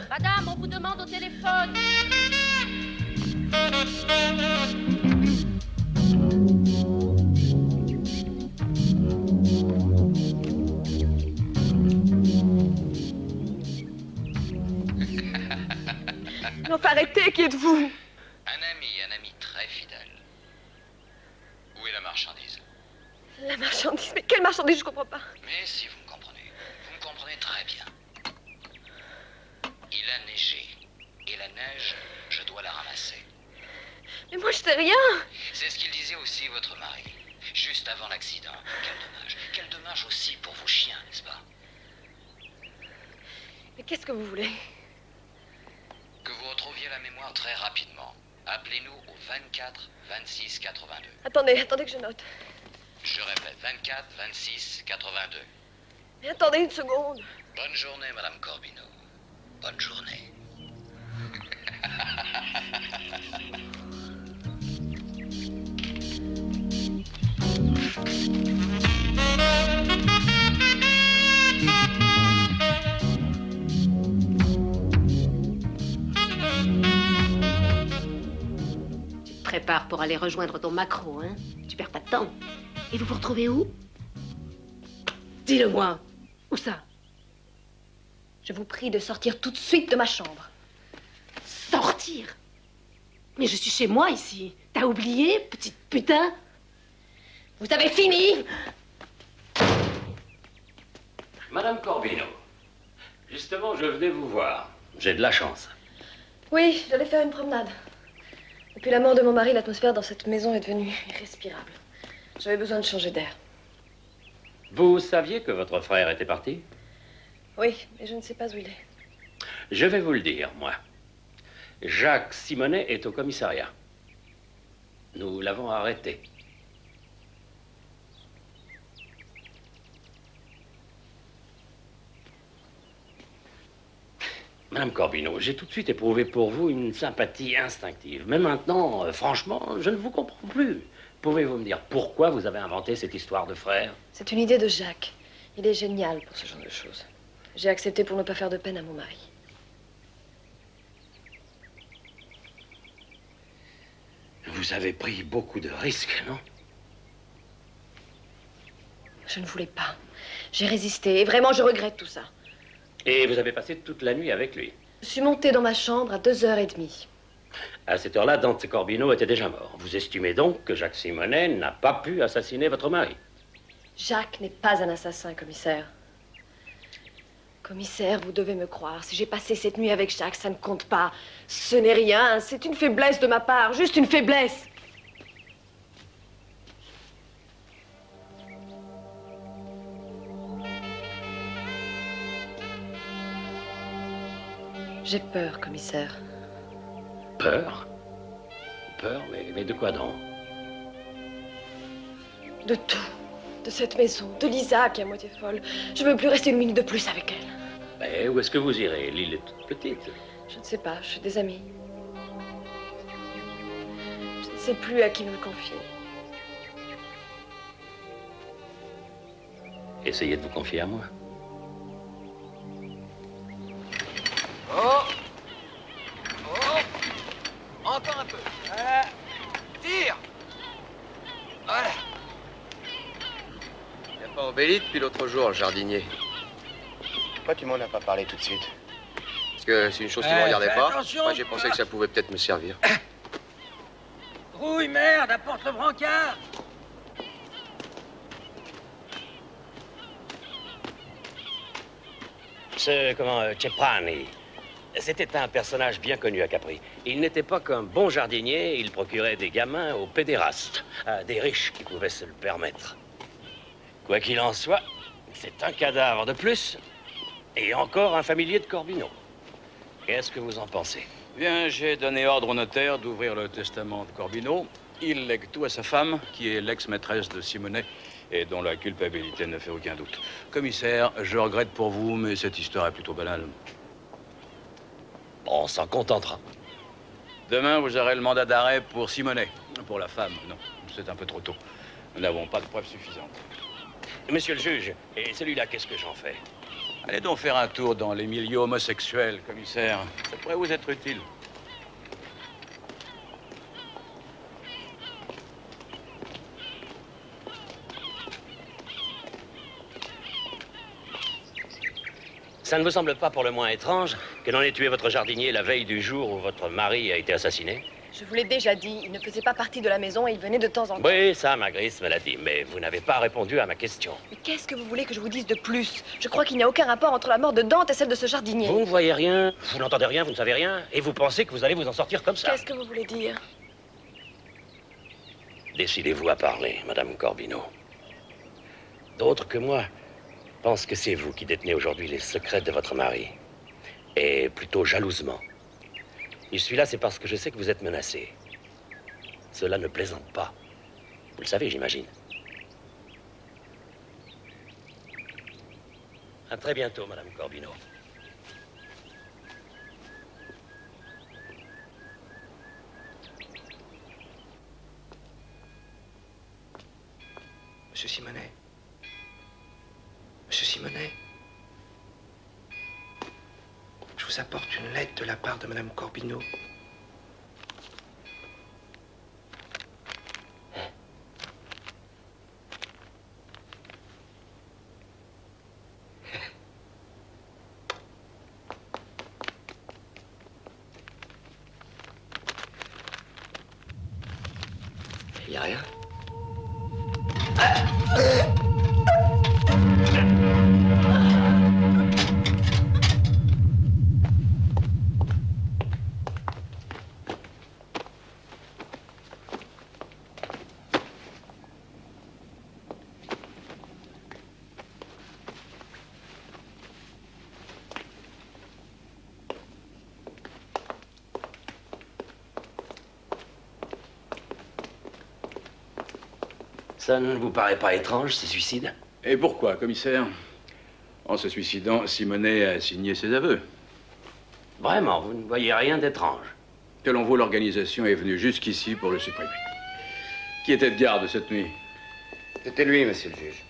Madame, on vous demande au téléphone. Non, faut arrêter, qui êtes-vous? Un ami très fidèle. Où est la marchandise? La marchandise? Mais quelle marchandise? Je comprends pas. Mais si vous me comprenez. Vous me comprenez très bien. Il a neigé. Et la neige, je dois la ramasser. Mais moi, je sais rien. C'est ce qu'il disait aussi, votre mari. Juste avant l'accident. Quel dommage. Quel dommage aussi pour vos chiens, n'est-ce pas? Mais qu'est-ce que vous voulez? Que vous retrouviez la mémoire très rapidement. Appelez-nous au 24 26 82. Attendez que je note. Je répète, 24 26 82. Mais attendez une seconde. Bonne journée, Madame Corbino. Bonne journée. Tu te prépares pour aller rejoindre ton macro, hein? Tu perds pas de temps. Et vous vous retrouvez où? Dis-le-moi. Où ça? Je vous prie de sortir tout de suite de ma chambre. Sortir? Mais je suis chez moi ici. T'as oublié, petite putain? Vous avez fini? Madame Corbino, justement, je venais vous voir. J'ai de la chance. Oui, j'allais faire une promenade. Depuis la mort de mon mari, l'atmosphère dans cette maison est devenue irrespirable. J'avais besoin de changer d'air. Vous saviez que votre frère était parti? Oui, mais je ne sais pas où il est. Je vais vous le dire, moi. Jacques Simonet est au commissariat. Nous l'avons arrêté. Madame Corbineau, j'ai tout de suite éprouvé pour vous une sympathie instinctive. Mais maintenant, franchement, je ne vous comprends plus. Pouvez-vous me dire pourquoi vous avez inventé cette histoire de frère? C'est une idée de Jacques. Il est génial pour ce genre de choses. J'ai accepté pour ne pas faire de peine à mon mari. Vous avez pris beaucoup de risques, non? Je ne voulais pas. J'ai résisté et vraiment je regrette tout ça. Et vous avez passé toute la nuit avec lui? Je suis montée dans ma chambre à 2h30. À cette heure-là, Dante Corbineau était déjà mort. Vous estimez donc que Jacques Simonet n'a pas pu assassiner votre mari? Jacques n'est pas un assassin, commissaire. Commissaire, vous devez me croire. Si j'ai passé cette nuit avec Jacques, ça ne compte pas. Ce n'est rien. C'est une faiblesse de ma part. Juste une faiblesse. J'ai peur, commissaire. Peur? Peur? Mais de quoi donc? De tout. De cette maison, de Lisa qui est à moitié folle. Je ne veux plus rester une minute de plus avec elle. Mais où est-ce que vous irez? L'île est toute petite. Je ne sais pas, je suis des amis. Je ne sais plus à qui me confier. Essayez de vous confier à moi. Oh! Oh! Encore un peu. Voilà. Tire! Voilà. Il n'a pas embelli depuis l'autre jour, le jardinier. Pourquoi tu m'en as pas parlé tout de suite? Parce que c'est une chose qui ne me regardait pas. attention, Moi, j'ai pensé que ça pouvait peut-être me servir. Rouille, merde, apporte le brancard! Ceprani, c'était un personnage bien connu à Capri. Il n'était pas qu'un bon jardinier, il procurait des gamins aux pédérastes, à des riches qui pouvaient se le permettre. Quoi qu'il en soit, c'est un cadavre de plus, et encore un familier de Corbineau. Qu'est-ce que vous en pensez? Bien, j'ai donné ordre au notaire d'ouvrir le testament de Corbineau. Il lègue tout à sa femme, qui est l'ex-maîtresse de Simonet, et dont la culpabilité ne fait aucun doute. Commissaire, je regrette pour vous, mais cette histoire est plutôt banale. On s'en contentera. Demain, vous aurez le mandat d'arrêt pour Simonet. Pour la femme, non, c'est un peu trop tôt. Nous n'avons pas de preuves suffisantes. Monsieur le juge, et celui-là, qu'est-ce que j'en fais? Allez donc faire un tour dans les milieux homosexuels, commissaire. Ça pourrait vous être utile. Ça ne vous semble pas pour le moins étrange que l'on ait tué votre jardinier la veille du jour où votre mari a été assassiné? Je vous l'ai déjà dit, il ne faisait pas partie de la maison et il venait de temps en temps. Oui, ça, Magritte me l'a dit, mais vous n'avez pas répondu à ma question. Mais qu'est-ce que vous voulez que je vous dise de plus? Je crois qu'il n'y a aucun rapport entre la mort de Dante et celle de ce jardinier. Vous ne voyez rien, vous n'entendez rien, vous ne savez rien, et vous pensez que vous allez vous en sortir comme ça. Qu'est-ce que vous voulez dire? Décidez-vous à parler, Madame Corbineau. D'autres que moi pensent que c'est vous qui détenez aujourd'hui les secrets de votre mari. Et plutôt jalousement. Si je suis là, c'est parce que je sais que vous êtes menacé. Cela ne plaisante pas. Vous le savez, j'imagine. À très bientôt, Madame Corbineau. Monsieur Simonet. Monsieur Simonet. Je vous apporte une lettre de la part de Madame Corbineau. Il n'y a rien. Ça ne vous paraît pas étrange, ce suicide? Et pourquoi, commissaire? En se suicidant, Simonet a signé ses aveux. Vraiment, vous ne voyez rien d'étrange? Que l'on voit, l'organisation est venue jusqu'ici pour le supprimer. Qui était de garde cette nuit? C'était lui, monsieur le juge.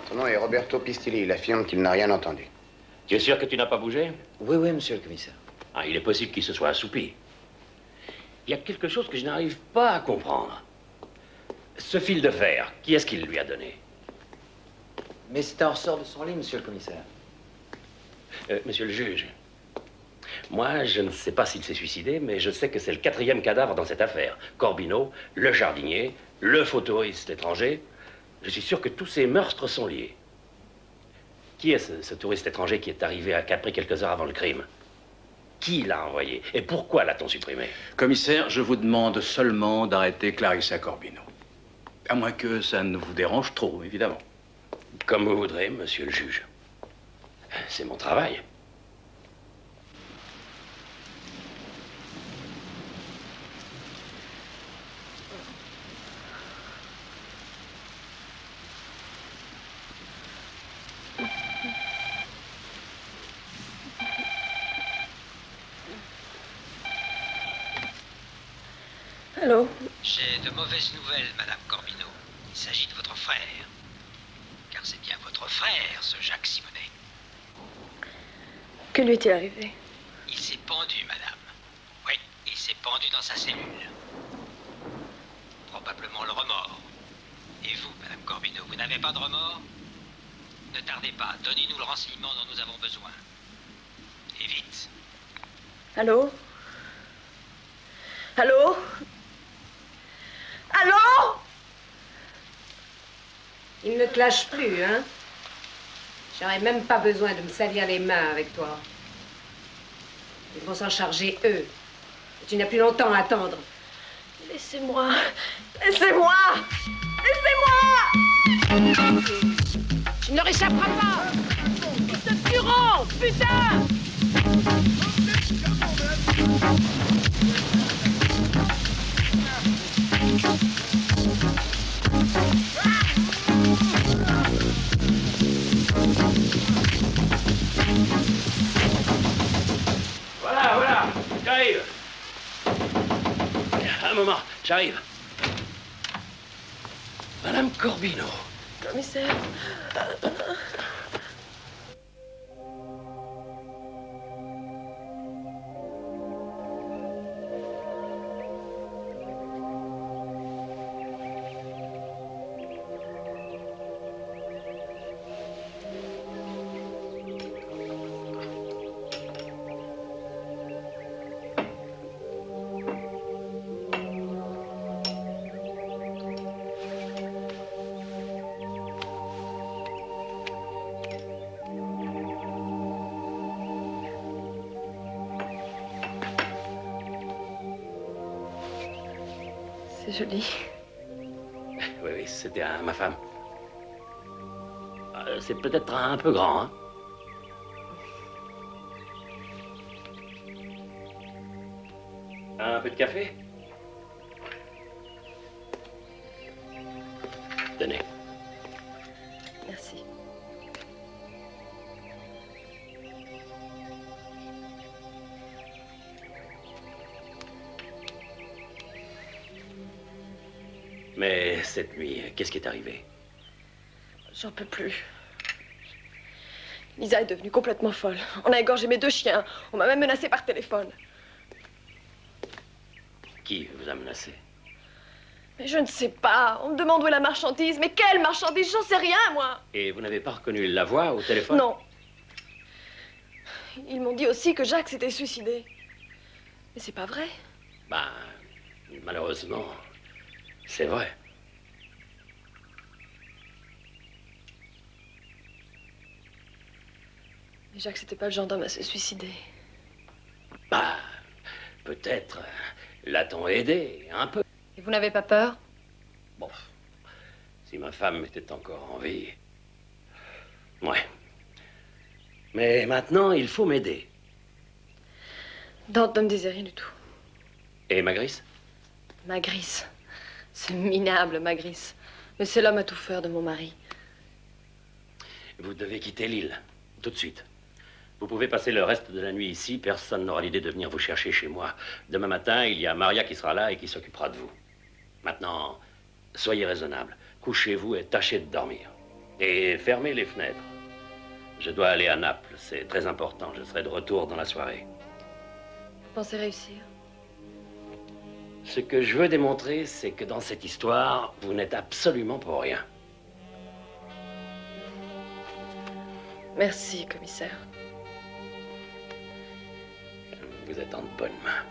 Son nom est Roberto Pistilli. Il affirme qu'il n'a rien entendu. Tu es sûr que tu n'as pas bougé? Oui, oui, monsieur le commissaire. Ah, il est possible qu'il se soit assoupi. Il y a quelque chose que je n'arrive pas à comprendre. Ce fil de fer, qui est-ce qu'il lui a donné? Mais c'est un ressort de son lit, monsieur le commissaire. Monsieur le juge, moi, je ne sais pas s'il s'est suicidé, mais je sais que c'est le 4e cadavre dans cette affaire. Corbineau, le jardinier, le faux touriste étranger. Je suis sûr que tous ces meurtres sont liés. Qui est ce touriste étranger qui est arrivé à Capri quelques heures avant le crime? Qui l'a envoyé? Et pourquoi l'a-t-on supprimé? Commissaire, je vous demande seulement d'arrêter Clarissa Corbineau. À moins que ça ne vous dérange trop, évidemment. Comme vous voudrez, monsieur le juge. C'est mon travail. Allô? J'ai de mauvaises nouvelles, Madame Corbineau. Il s'agit de votre frère. Car c'est bien votre frère, ce Jacques Simonet. Que lui est-il arrivé? Il s'est pendu, Madame. Oui, il s'est pendu dans sa cellule. Probablement le remords. Et vous, Madame Corbineau, vous n'avez pas de remords? Ne tardez pas, donnez-nous le renseignement dont nous avons besoin. Et vite. Allô? Allô? Allô? Il ne te lâche plus, hein? J'aurais même pas besoin de me salir les mains avec toi. Ils vont s'en charger, eux. Et tu n'as plus longtemps à attendre. Laissez-moi. Laissez-moi. Laissez-moi. Tu ne leur échapperas pas. Ils te tueront, putain! Voilà, j'arrive. Un moment, j'arrive. Madame Corbineau. Commissaire. C'est joli. Oui, oui, c'était ma femme. C'est peut-être un peu grand, hein? Un peu de café? Tenez. Merci. Mais cette nuit, qu'est-ce qui est arrivé? J'en peux plus. Lisa est devenue complètement folle. On a égorgé mes 2 chiens. On m'a même menacée par téléphone. Qui vous a menacé? Mais je ne sais pas. On me demande où est la marchandise. Mais quelle marchandise? J'en sais rien, moi. Et vous n'avez pas reconnu la voix au téléphone? Non. Ils m'ont dit aussi que Jacques s'était suicidé. Mais c'est pas vrai. Ben, malheureusement, c'est vrai. Mais Jacques, c'était pas le genre d'homme à se suicider. Bah, peut-être l'a-t-on aidé, un peu. Et vous n'avez pas peur? Bon, si ma femme était encore en vie. Ouais. Mais maintenant, il faut m'aider. Dante ne me disait rien du tout. Et Magris? Magris. Ce minable Magris. Laissez l'homme à tout faire de mon mari. Vous devez quitter l'île, tout de suite. Vous pouvez passer le reste de la nuit ici, personne n'aura l'idée de venir vous chercher chez moi. Demain matin, il y a Maria qui sera là et qui s'occupera de vous. Maintenant, soyez raisonnable. Couchez-vous et tâchez de dormir. Et fermez les fenêtres. Je dois aller à Naples, c'est très important. Je serai de retour dans la soirée. Vous pensez réussir? Ce que je veux démontrer, c'est que dans cette histoire, vous n'êtes absolument pour rien. Merci, commissaire. Vous êtes en de bonnes mains.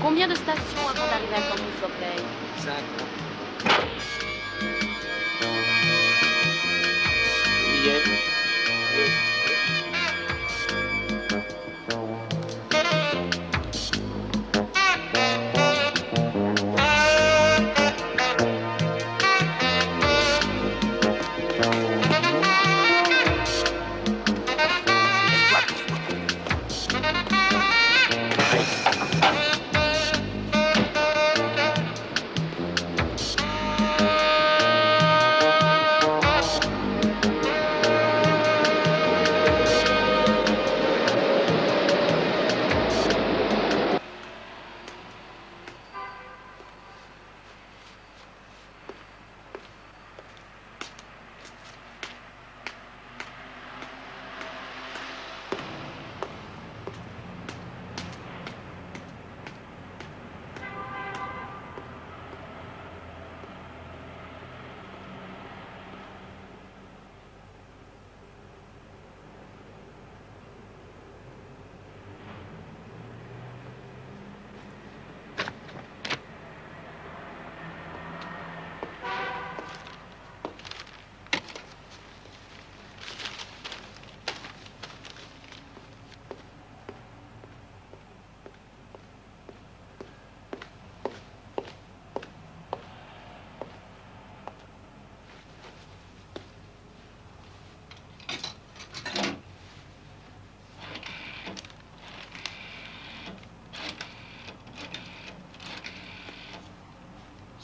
Combien de stations avant d'arriver à Campus Oakley? 5.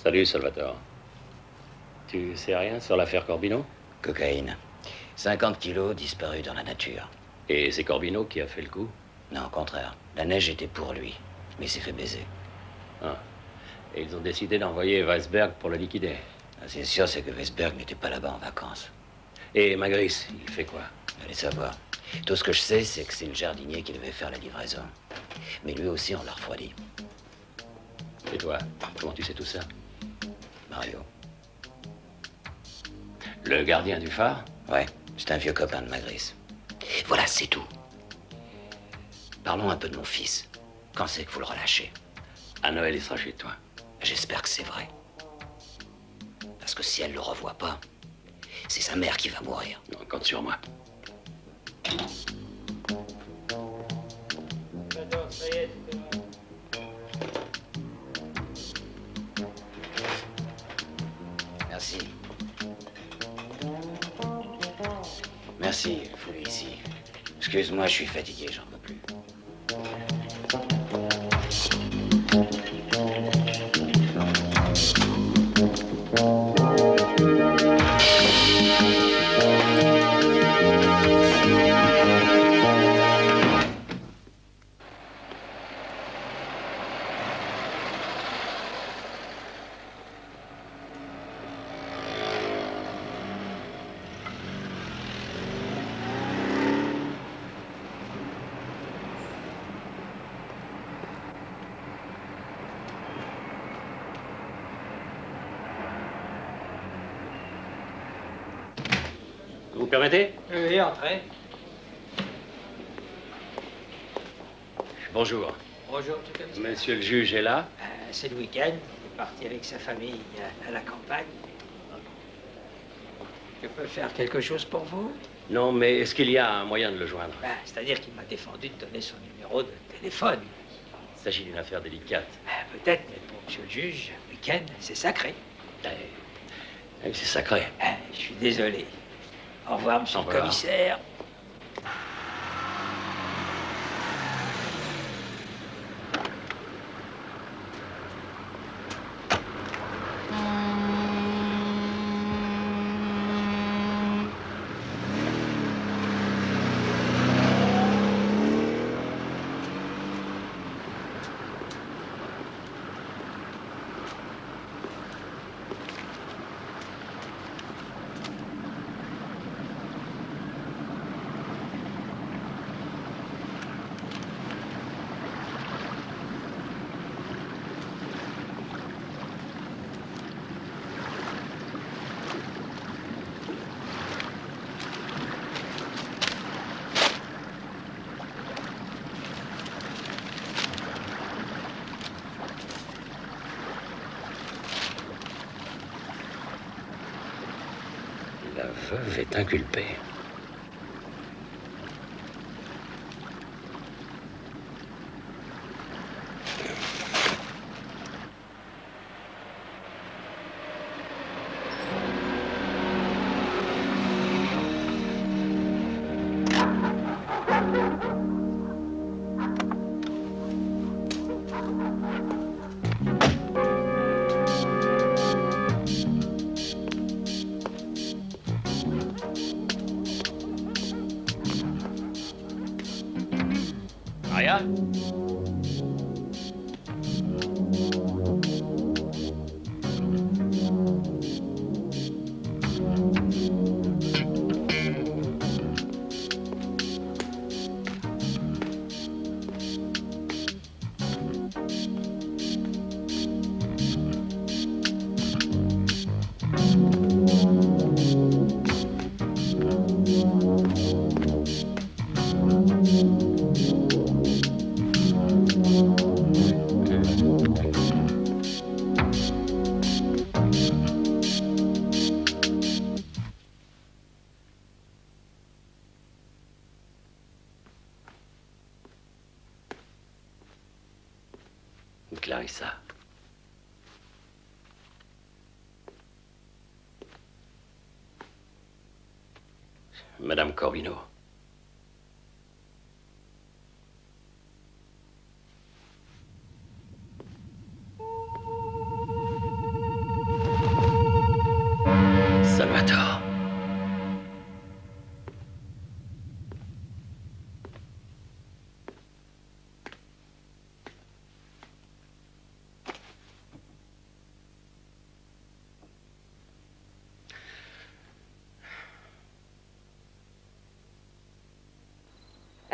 Salut, Salvatore. Tu sais rien sur l'affaire Corbino? Cocaïne. 50 kilos disparus dans la nature. Et c'est Corbino qui a fait le coup? Non, au contraire. La neige était pour lui, mais il s'est fait baiser. Ah. Et ils ont décidé d'envoyer Weisberg pour le liquider. Ah, c'est sûr, c'est que Weisberg n'était pas là-bas en vacances. Et Magris, il fait quoi? Allez savoir. Tout ce que je sais, c'est que c'est le jardinier qui devait faire la livraison. Mais lui aussi, on l'a refroidi. Et toi, comment tu sais tout ça? Mario. Le gardien du phare? Ouais, c'est un vieux copain de Magris. Voilà, c'est tout. Parlons un peu de mon fils. Quand c'est que vous le relâchez? À Noël, il sera chez toi. J'espère que c'est vrai. Parce que si elle le revoit pas, c'est sa mère qui va mourir. Non, compte sur moi. Merci. Merci, fouille ici. Excuse-moi, je suis fatigué, j'en peux plus. Vous permettez? Oui, entrez. Bonjour. Bonjour, tout comme ça. Monsieur le juge est là? C'est le week-end. Il est parti avec sa famille à la campagne. Je peux faire quelque chose pour vous? Non, mais est-ce qu'il y a un moyen de le joindre? C'est-à-dire qu'il m'a défendu de donner son numéro de téléphone. Il s'agit d'une affaire délicate. Peut-être, mais pour monsieur le juge, le week-end, c'est sacré. C'est sacré. Je suis désolé. Au revoir, monsieur le commissaire. La veuve est inculpée. Maria? Clarissa. Madame Corbino.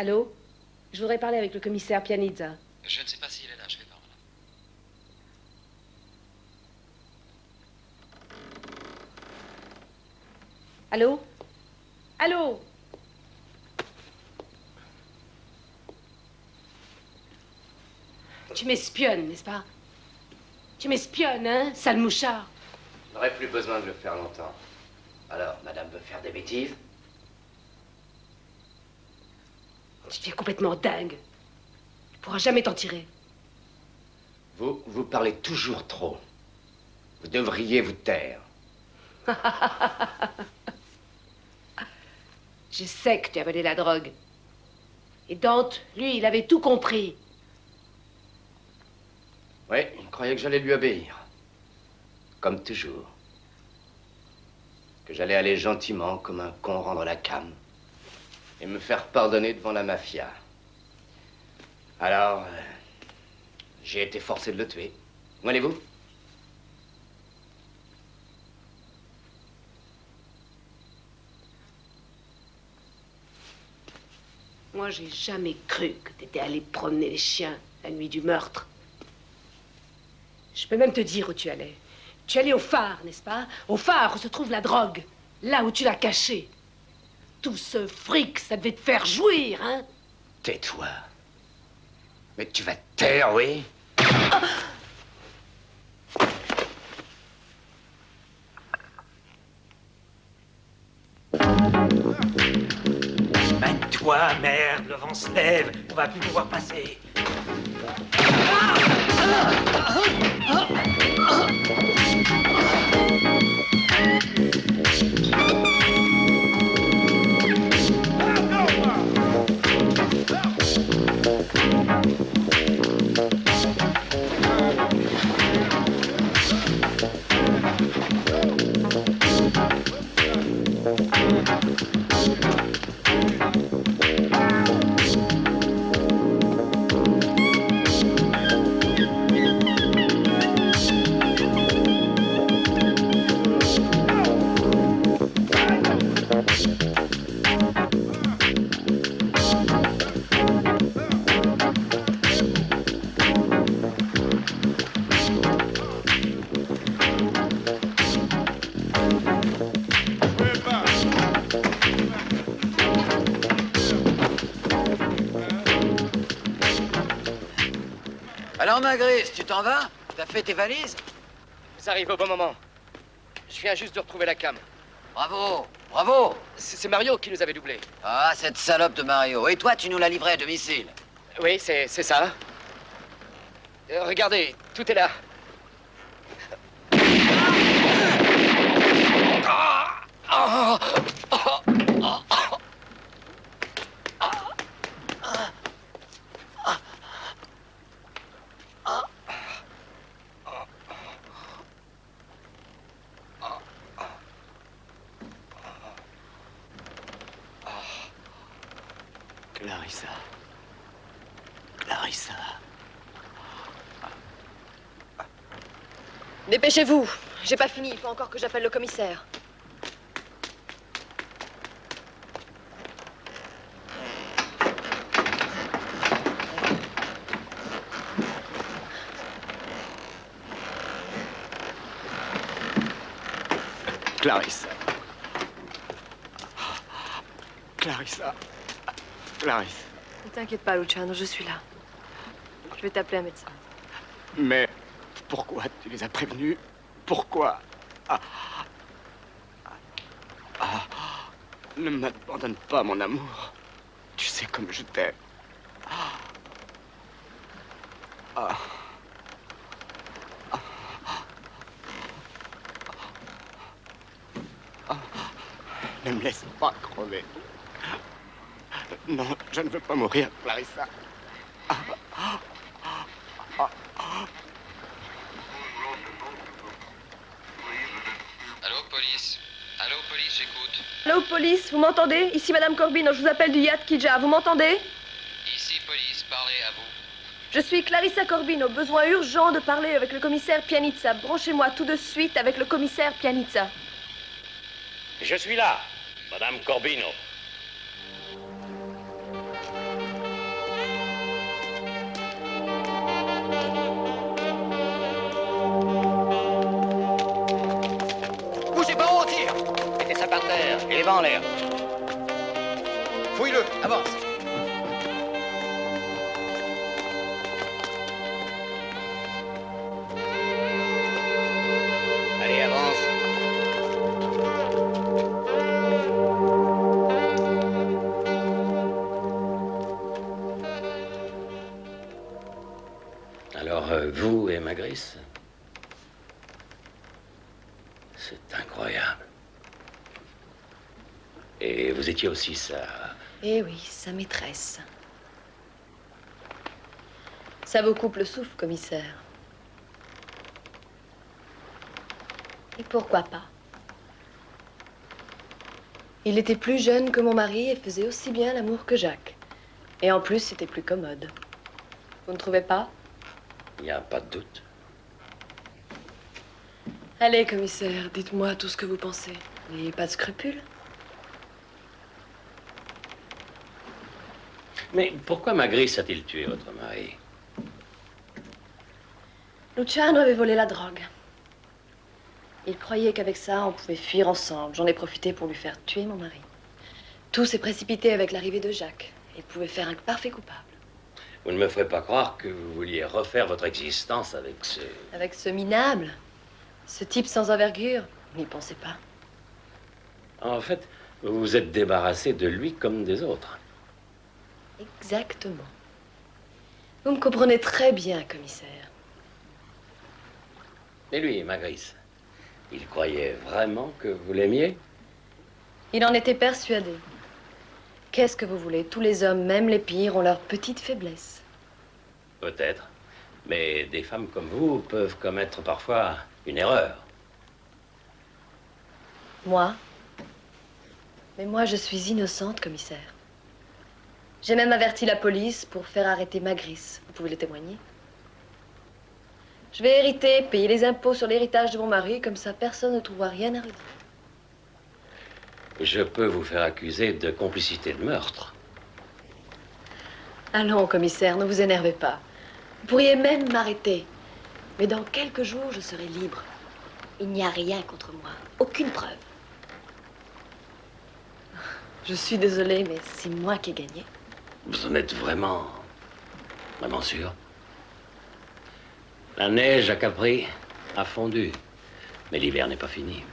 Allô? Je voudrais parler avec le commissaire Pianizza. Je ne sais pas s'il est là, je vais voir. Allô? Allô? Tu m'espionnes, n'est-ce pas? Tu m'espionnes, hein, sale mouchard? On n'aurait plus besoin de le faire longtemps. Alors, madame veut faire des bêtises? Tu deviens complètement dingue. Tu pourras jamais t'en tirer. Vous parlez toujours trop. Vous devriez vous taire. Je sais que tu as volé la drogue. Et Dante, lui, il avait tout compris. Oui, il croyait que j'allais lui obéir. Comme toujours. Que j'allais aller gentiment, comme un con, rendre la came. Et me faire pardonner devant la mafia. Alors, j'ai été forcé de le tuer. Où allez-vous? Moi, j'ai jamais cru que t'étais allé promener les chiens la nuit du meurtre. Je peux même te dire où tu allais. Tu allais au phare, n'est-ce pas? Au phare où se trouve la drogue. Là où tu l'as cachée. Tout ce fric, ça devait te faire jouir, hein? Tais-toi. Mais tu vas te taire, oui? Mène-toi, merde, le vent se lève, on va plus pouvoir passer. Alors, Magrice, tu t'en vas? T'as fait tes valises? Ça arrive au bon moment. Je viens juste de retrouver la came. Bravo, bravo! C'est Mario qui nous avait doublés. Ah, cette salope de Mario. Et toi, tu nous l'as livré à domicile? Oui, c'est ça. Regardez, tout est là. Clarissa. Clarissa. Dépêchez-vous. J'ai pas fini. Il faut encore que j'appelle le commissaire. Clarissa. Clarissa. Clarisse. Ne t'inquiète pas, Luciano, je suis là. Je vais t'appeler un médecin. Mais pourquoi tu les as prévenus? Pourquoi? Ne m'abandonne pas, mon amour. Tu sais comme je t'aime. Ne me laisse pas crever. Non, je ne veux pas mourir, Clarissa. Allô, police? Allô, police, j'écoute. Allô, police, vous m'entendez? Ici Madame Corbino, je vous appelle du Yacht Kidja, vous m'entendez? Ici, police, parlez à vous. Je suis Clarissa Corbino, besoin urgent de parler avec le commissaire Pianizza. Branchez-moi tout de suite avec le commissaire Pianizza. Je suis là, Madame Corbino. par terre et les mains en l'air. Fouille-le, avance. Allez, avance. Alors, vous et Magris, c'est incroyable. Et vous étiez aussi sa... Eh oui, sa maîtresse. Ça vous coupe le souffle, commissaire. Et pourquoi pas? Il était plus jeune que mon mari et faisait aussi bien l'amour que Jacques. Et en plus, c'était plus commode. Vous ne trouvez pas? Il n'y a pas de doute. Allez, commissaire, dites-moi tout ce que vous pensez. N'ayez pas de scrupules. Mais pourquoi Magris a-t-il tué votre mari? Luciano avait volé la drogue. Il croyait qu'avec ça, on pouvait fuir ensemble. J'en ai profité pour lui faire tuer mon mari. Tout s'est précipité avec l'arrivée de Jacques. Il pouvait faire un parfait coupable. Vous ne me ferez pas croire que vous vouliez refaire votre existence avec ce... Avec ce minable, ce type sans envergure, n'y pensez pas. En fait, vous vous êtes débarrassé de lui comme des autres. Exactement. Vous me comprenez très bien, commissaire. Et lui, Magris, il croyait vraiment que vous l'aimiez? Il en était persuadé. Qu'est-ce que vous voulez? Tous les hommes, même les pires, ont leurs petites faiblesses. Peut-être. Mais des femmes comme vous peuvent commettre parfois une erreur. Moi? Mais moi, je suis innocente, commissaire. J'ai même averti la police pour faire arrêter Magris. Vous pouvez le témoigner. Je vais hériter, payer les impôts sur l'héritage de mon mari, comme ça personne ne trouvera rien à redire. Je peux vous faire accuser de complicité de meurtre. Allons, commissaire, ne vous énervez pas. Vous pourriez même m'arrêter. Mais dans quelques jours, je serai libre. Il n'y a rien contre moi. Aucune preuve. Je suis désolée, mais c'est moi qui ai gagné. Vous en êtes vraiment sûr? La neige à Capri a fondu, mais l'hiver n'est pas fini.